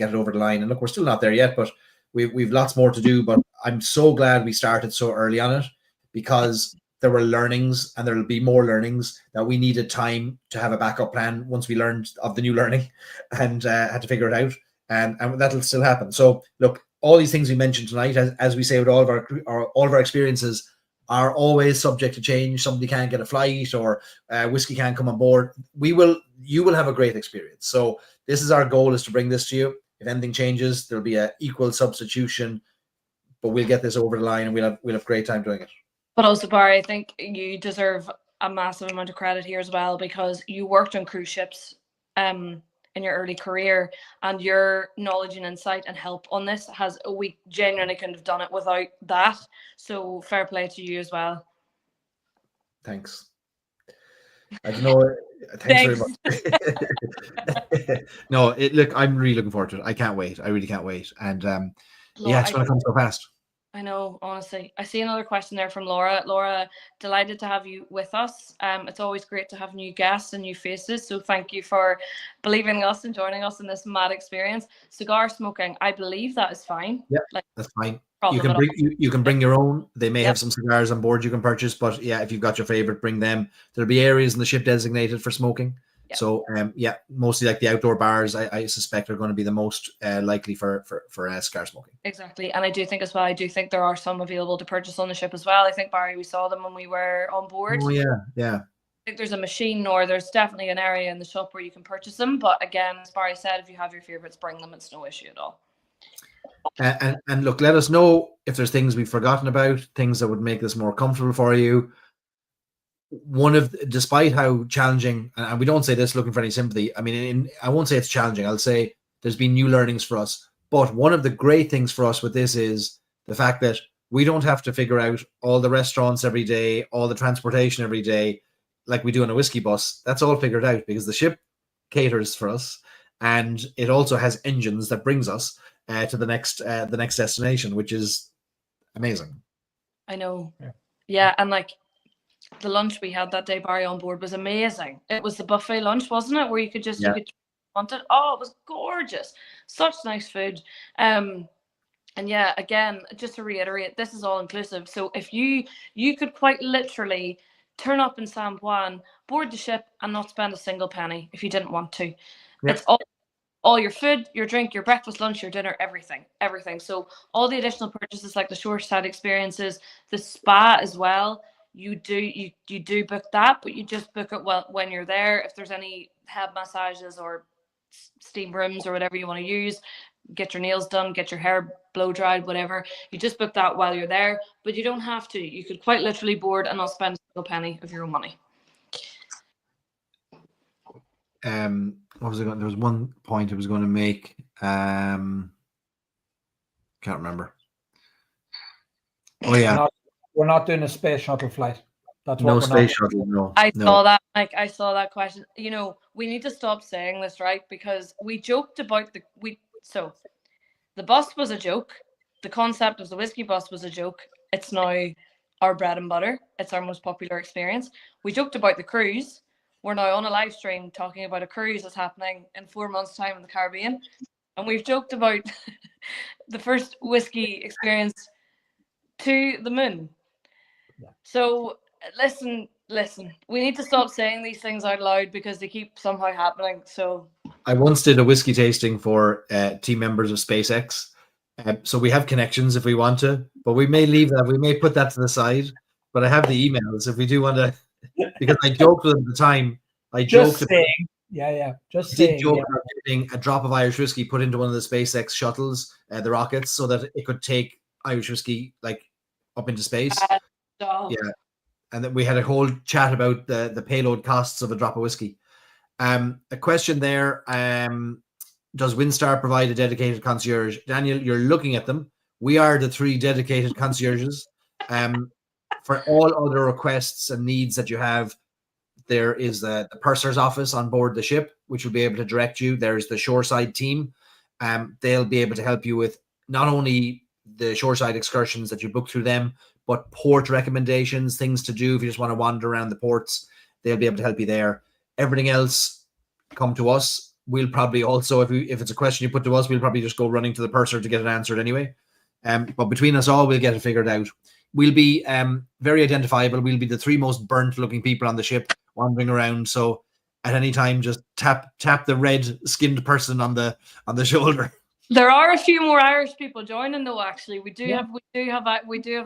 over the line. And look, we're still not there yet, but we've lots more to do. But I'm so glad we started so early on it, because there were learnings, and there will be more learnings, that we needed time to have a backup plan once we learned of the new learning and had to figure it out. And that'll still happen. So look, all these things we mentioned tonight, as we say with all of our experiences, are always subject to change. Somebody can't get a flight, or whiskey can't come on board. You will have a great experience. So this is our goal, is to bring this to you. If anything changes, there'll be an equal substitution, but we'll get this over the line, and we'll have a great time doing it. But also, Barry, I think you deserve a massive amount of credit here as well, because you worked on cruise ships in your early career, and your knowledge and insight and help on this we genuinely couldn't have done it without that. So fair play to you as well. Thanks. I don't know. Thanks very much. No, look, I'm really looking forward to it. I can't wait. I really can't wait. And it's going to come so fast. I know, honestly. I see another question there from Laura. Laura, delighted to have you with us. It's always great to have new guests and new faces. So thank you for believing in us and joining us in this mad experience. Cigar smoking, I believe that is fine. Yeah, that's fine. You can bring your own. They may have some cigars on board you can purchase, but yeah, if you've got your favorite, bring them. There'll be areas in the ship designated for smoking. Yeah. So mostly like the outdoor bars, I suspect, are going to be the most likely for cigar smoking. Exactly. And I do think as well, there are some available to purchase on the ship as well. I think, Barry, we saw them when we were on board. Oh yeah. I think there's a machine, or there's definitely an area in the shop where you can purchase them. But again, as Barry said, if you have your favorites, bring them. It's no issue at all. And look, let us know if there's things we've forgotten about, things that would make this more comfortable for you. Despite how challenging, and we don't say this looking for any sympathy, I mean, I won't say it's challenging, I'll say there's been new learnings for us. But one of the great things for us with this is the fact that we don't have to figure out all the restaurants every day, all the transportation every day, like we do on a whiskey bus. That's all figured out, because the ship caters for us, and it also has engines that brings us to the next destination, which is amazing. I know. Yeah. Yeah, and like the lunch we had that day, Barry, on board was amazing. It was the buffet lunch, wasn't it? Where you could Yeah. want it. Oh, it was gorgeous. Such nice food. And yeah, again, just to reiterate, this is all inclusive. So if you could quite literally turn up in San Juan, board the ship, and not spend a single penny if you didn't want to. Yep. It's all your food, your drink, your breakfast, lunch, your dinner, everything. So all the additional purchases like the shoreside experiences, the spa as well. You do book that, but you just book it when you're there. If there's any head massages or steam rooms or whatever you want to use, get your nails done, get your hair blow dried, whatever. You just book that while you're there, but you don't have to. You could quite literally board and not spend a single penny of your own money. What was it going? There was one point I was going to make. Can't remember. Oh yeah, we're not doing a space shuttle flight. That's no what space shuttle. No, saw that. Like I saw that question. You know, we need to stop saying this, right? Because we joked about so the bus was a joke. The concept of the whiskey bus was a joke. It's now our bread and butter. It's our most popular experience. We joked about the cruise. We're now on a live stream talking about a cruise that's happening in 4 months' time in the Caribbean. And we've joked about the first whiskey experience to the moon. Yeah. So listen, we need to stop saying these things out loud because they keep somehow happening. So I once did a whiskey tasting for team members of SpaceX. So we have connections if we want to, but we may leave that. We may put that to the side. But I have the emails if we do want to, because I joked with them at the time. I joked about getting a drop of Irish whiskey put into one of the SpaceX shuttles, the rockets, so that it could take Irish whiskey like up into space. Yeah, and then we had a whole chat about the payload costs of a drop of whiskey. A question there. Does Windstar provide a dedicated concierge? Daniel, you're looking at them. We are the 3 dedicated concierges. For all other requests and needs that you have, there is the purser's office on board the ship, which will be able to direct you. There's the shoreside team. They'll be able to help you with not only the shoreside excursions that you book through them, but port recommendations, things to do if you just want to wander around the ports. They'll be able to help you there. Everything else, come to us. We'll probably also, if it's a question you put to us, we'll probably just go running to the purser to get it answered anyway. But between us all, we'll get it figured out. We'll be very identifiable. We'll be the 3 most burnt-looking people on the ship wandering around. So at any time, just tap the red-skinned person on the shoulder. There are a few more Irish people joining, though. Actually, we do have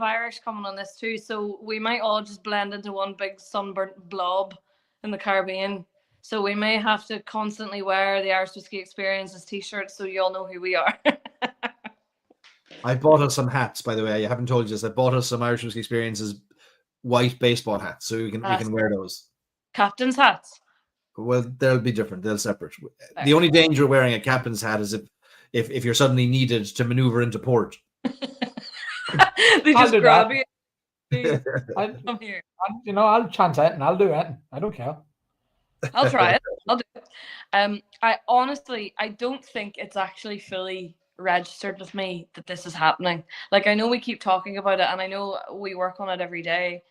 Irish coming on this too. So we might all just blend into one big sunburnt blob in the Caribbean. So we may have to constantly wear the Irish Whiskey Experiences t-shirts so you all know who we are. I bought us some hats, by the way. I haven't told you this. I bought us some Irish Whiskey Experiences white baseball hats, so we can wear those. Captain's hats. Well, they'll be different. They'll separate. The only danger of wearing a captain's hat is if you're suddenly needed to maneuver into port. They just grab you. Come here. I'll chance it and I'll do it. I don't care. I'll try it. I'll do it. I honestly, I don't think it's actually fully registered with me that this is happening. Like, I know we keep talking about it and I know we work on it every day,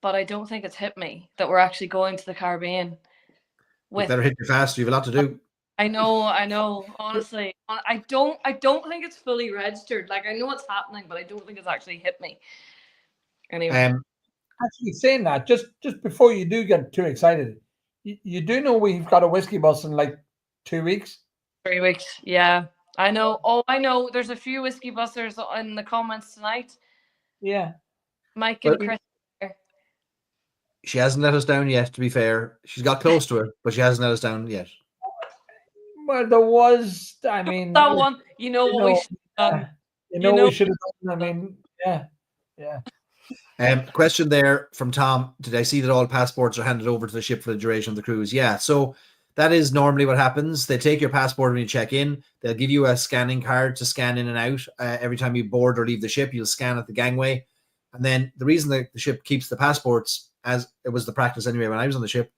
but I don't think it's hit me that we're actually going to the Caribbean. You better hit you fast. You have a lot to do. I know. Honestly, I don't think it's fully registered. Like, I know it's happening, but I don't think it's actually hit me. Anyway, actually saying that, just before you do get too excited, you do know we've got a whiskey bus in like 2 weeks. 3 weeks, yeah. I know. Oh, I know. There's a few whiskey busters in the comments tonight. Yeah, Mike and Chris. She hasn't let us down yet. To be fair, she's got close to it, but she hasn't let us down yet. Well, there was. I mean, that one. We should have done. We should have done. I mean, yeah. Question there from Tom. Did I see that all passports are handed over to the ship for the duration of the cruise? Yeah. So that is normally what happens. They take your passport when you check in. They'll give you a scanning card to scan in and out. Every time you board or leave the ship, you'll scan at the gangway. And then the reason that the ship keeps the passports, as it was the practice anyway when I was on the ship,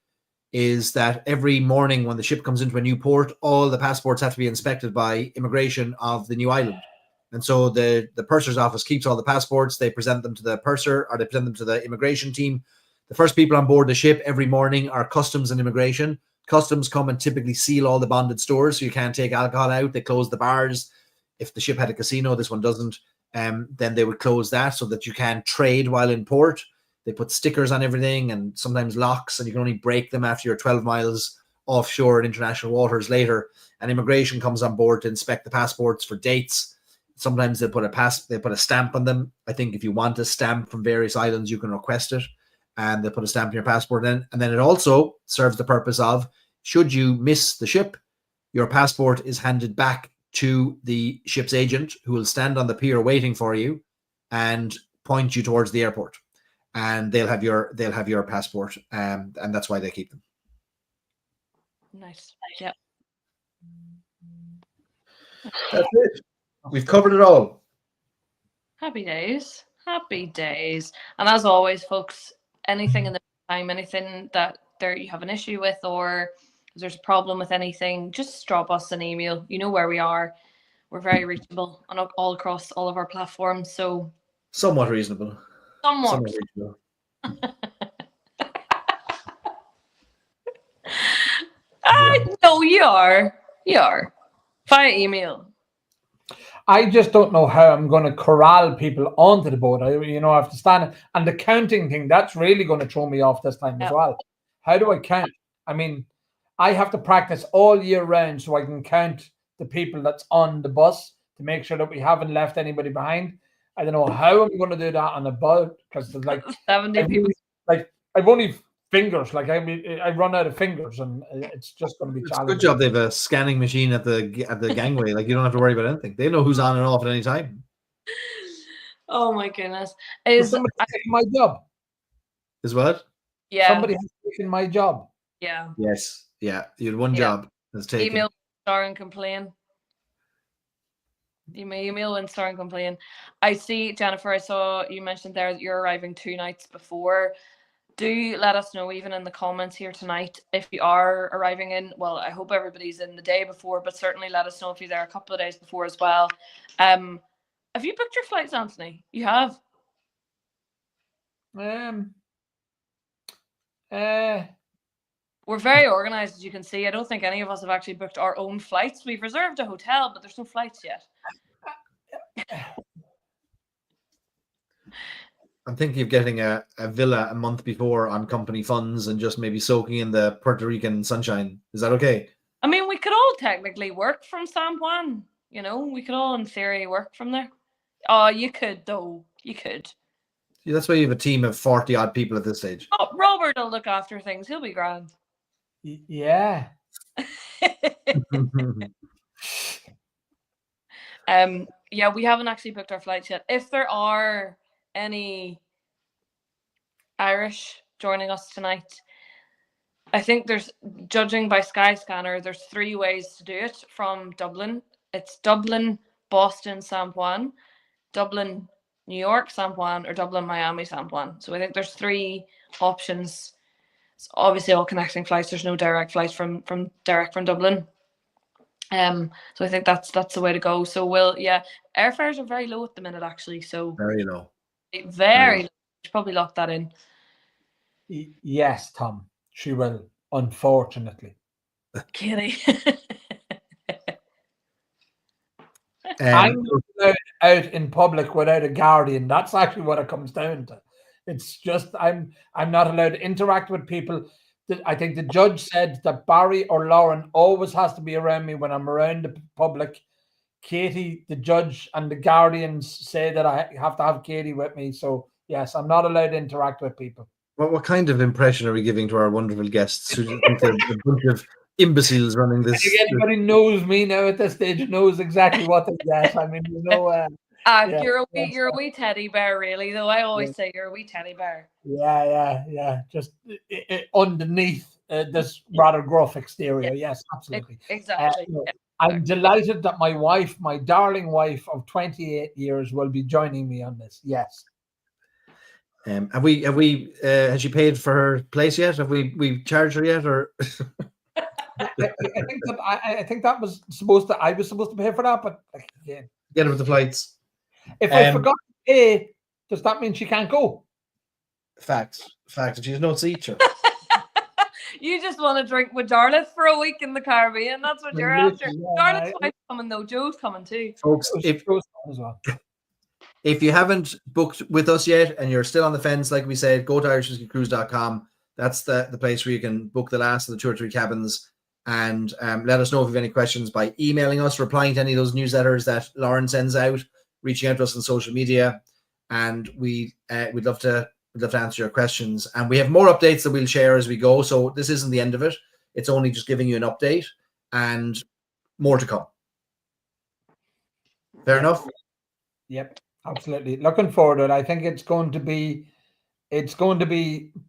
is that every morning when the ship comes into a new port, all the passports have to be inspected by immigration of the new island. And so the purser's office keeps all the passports. They present them to the purser, or they present them to the immigration team. The first people on board the ship every morning are customs and immigration. Customs come and typically seal all the bonded stores, so you can't take alcohol out. They close the bars. If the ship had a casino, this one doesn't, then they would close that so that you can't trade while in port. They put stickers on everything and sometimes locks, and you can only break them after you're 12 miles offshore in international waters later. And immigration comes on board to inspect the passports for dates. Sometimes they put a stamp on them. I think if you want a stamp from various islands, you can request it, and they put a stamp in your passport. And then it also serves the purpose of, should you miss the ship, your passport is handed back to the ship's agent, who will stand on the pier waiting for you and point you towards the airport. And they'll have your passport, and that's why they keep them. Nice. Yep. That's it. We've covered it all. Happy days. Happy days. And as always, folks, anything in the time, anything that you have an issue with, or if there's a problem with anything, just drop us an email. You know where we are. We're very reachable on all across all of our platforms. So Somewhat reasonable. somewhat. Reasonable. No, you are. You are. Via email. I just don't know how I'm going to corral people onto the boat. I have to stand, and the counting thing, that's really going to throw me off this time as well. How do I count? I mean, I have to practice all year round so I can count the people that's on the bus to make sure that we haven't left anybody behind. I don't know how I'm going to do that on a boat, because there's like 70 people. I've only fingers. Like, I mean, I run out of fingers, and it's just going to be challenging. Good job. They have a scanning machine at the gangway. Like, you don't have to worry about anything. They know who's on and off at any time. Oh my goodness! Somebody taking my job? Is what? Yeah. Somebody has taken my job. Yeah. Yes. Yeah. You had one job that's taken. Email Star and complain. Email and Star and complain. I see, Jennifer, I saw you mentioned there that you're arriving 2 nights before. Do let us know, even in the comments here tonight, if you are arriving in. Well, I hope everybody's in the day before, but certainly let us know if you're there a couple of days before as well. Have you booked your flights, Anthony? You have? We're very organized, as you can see. I don't think any of us have actually booked our own flights. We've reserved a hotel, but there's no flights yet. I'm thinking of getting a villa a month before on company funds and just maybe soaking in the Puerto Rican sunshine. Is that okay? I mean, we could all technically work from San Juan. You know, we could all, in theory, work from there. Oh, you could, though. You could. Yeah, that's why you have a team of 40-odd people at this stage. Oh, Robert will look after things. He'll be grand. Yeah. Yeah, we haven't actually booked our flights yet. If there are any Irish joining us tonight, I think there's, judging by Skyscanner, there's 3 ways to do it from Dublin. It's Dublin, Boston, San Juan, Dublin, New York, San Juan, or Dublin, Miami, San Juan. So I think there's 3 options. It's obviously all connecting flights. There's no direct flights from Dublin. So I think that's the way to go. So airfares are very low at the minute, actually. So very low. Very low. You should probably lock that in. Yes, Tom. She will, unfortunately. Kitty. I'm not out in public without a guardian. That's actually what it comes down to. It's just I'm not allowed to interact with people. I think the judge said that Barry or Lauren always has to be around me when I'm around the public. Katie, the judge, and the guardians say that I have to have Katie with me. So yes, I'm not allowed to interact with people. What kind of impression are we giving to our wonderful guests who think they're a bunch of imbeciles running this? I think everybody knows me now at this stage, knows exactly what they get. I mean, you know. You're a wee teddy bear, really. Though I always say you're a wee teddy bear. Yeah. Just underneath this rather gruff exterior. Yes, absolutely. Exactly. I'm delighted that my wife, my darling wife of 28 years, will be joining me on this. Yes. Has she paid for her place yet? Have we charged her yet, or? I think that was supposed to. I was supposed to pay for that, but again, Get her with the flights. If I forgot to pay, does that mean she can't go? Fact. If she's no teacher. You just want to drink with Darla for a week in the Caribbean. That's what you're after. Darla's wife's coming though. Joe's coming too. Folks, if you haven't booked with us yet and you're still on the fence, like we said, go to irishwhiskeycruise.com. That's the place where you can book the last of the 2 or 3 cabins, and let us know if you have any questions by emailing us, replying to any of those newsletters that Lauren sends out, reaching out to us on social media, and we'd love to answer your questions. And we have more updates that we'll share as we go. So this isn't the end of it. It's only just giving you an update, and more to come. Fair enough? Yep, absolutely. Looking forward to it. I think it's going to be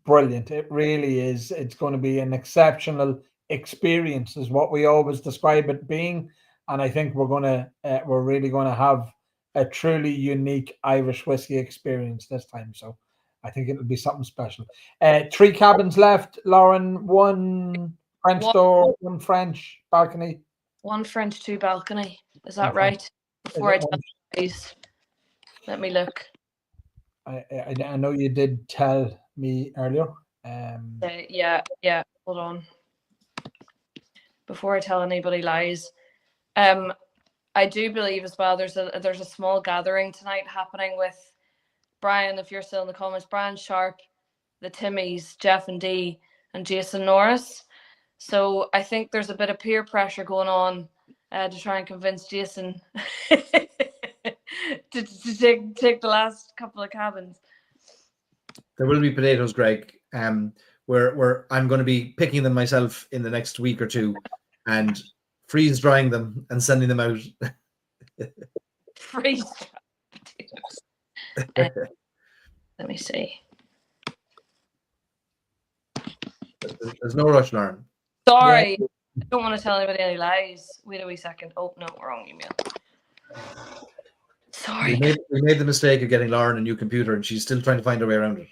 brilliant. It really is. It's going to be an exceptional experience, is what we always describe it being. And I think we're really going to have a truly unique Irish whiskey experience this time. So I think it'll be something special. 3 cabins left, Lauren. 1 French door, 1 French balcony. 1 French, 2 balcony. Is that right? Before I tell you guys, let me look. I know you did tell me earlier. Yeah. Hold on. Before I tell anybody lies, I do believe as well there's a small gathering tonight happening with Brian, if you're still in the comments, Brian Sharp, the Timmies, Jeff and Dee, and Jason Norris. So I think there's a bit of peer pressure going on to try and convince Jason to take the last couple of cabins. There will be potatoes, Greg. Where I'm going to be picking them myself in the next week or 2 and freeze drying them and sending them out. Freeze let me see. There's no rush, Lauren. Sorry, I don't want to tell anybody any lies. Wait a wee second. Oh no, wrong email. Sorry. We made the mistake of getting Lauren a new computer, and she's still trying to find her way around it.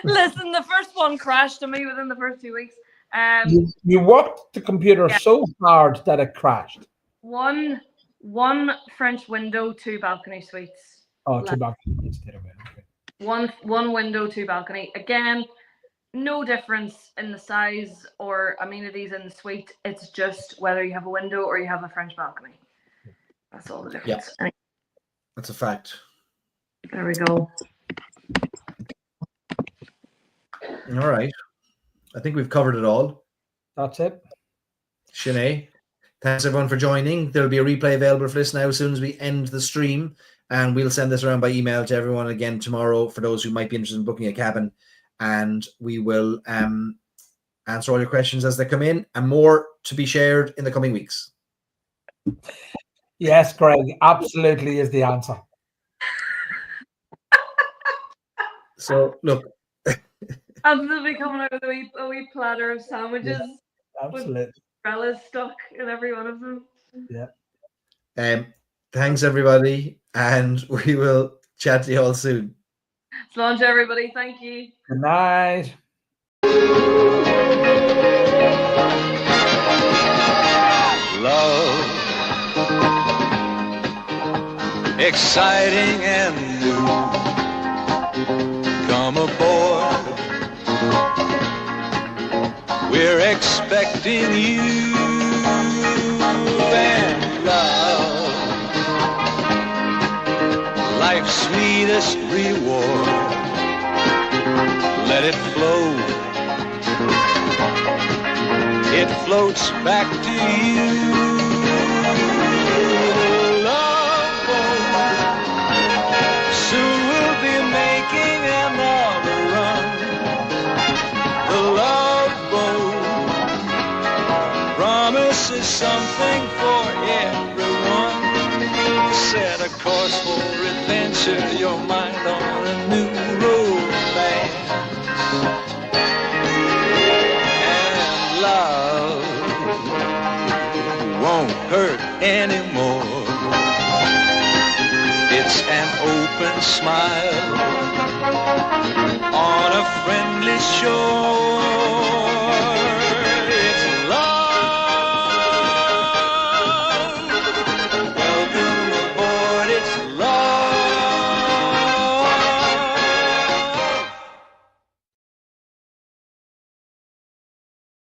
Listen, the first one crashed on me within the first 2 weeks. You worked the computer so hard that it crashed. One French window, 2 balcony suites. Oh, 2 balconies. Okay. One window, 2 balcony. Again, no difference in the size or amenities in the suite. It's just whether you have a window or you have a French balcony. That's all the difference. Yeah. That's a fact. There we go. All right. I think we've covered it all. That's it. Sinead, thanks everyone for joining. There'll be a replay available for this now as soon as we end the stream, and we'll send this around by email to everyone again tomorrow for those who might be interested in booking a cabin, and we will answer all your questions as they come in, and more to be shared in the coming weeks. Yes, Greg, absolutely is the answer. So look, And they'll be coming out with a wee platter of sandwiches. Yeah, absolutely. With umbrellas stuck in every one of them. Yeah. Thanks everybody, and we will chat to you all soon. Slán everybody. Thank you. Good night. Love, exciting and new. Come aboard, we're expecting you. And love, life's sweetest reward. Let it flow, it floats back to you. Love boat, soon we'll be making another run. The love boat promises something for everyone. Set a course for adventure, your mind on a new romance. And love won't hurt anymore. It's an open smile on a friendly shore.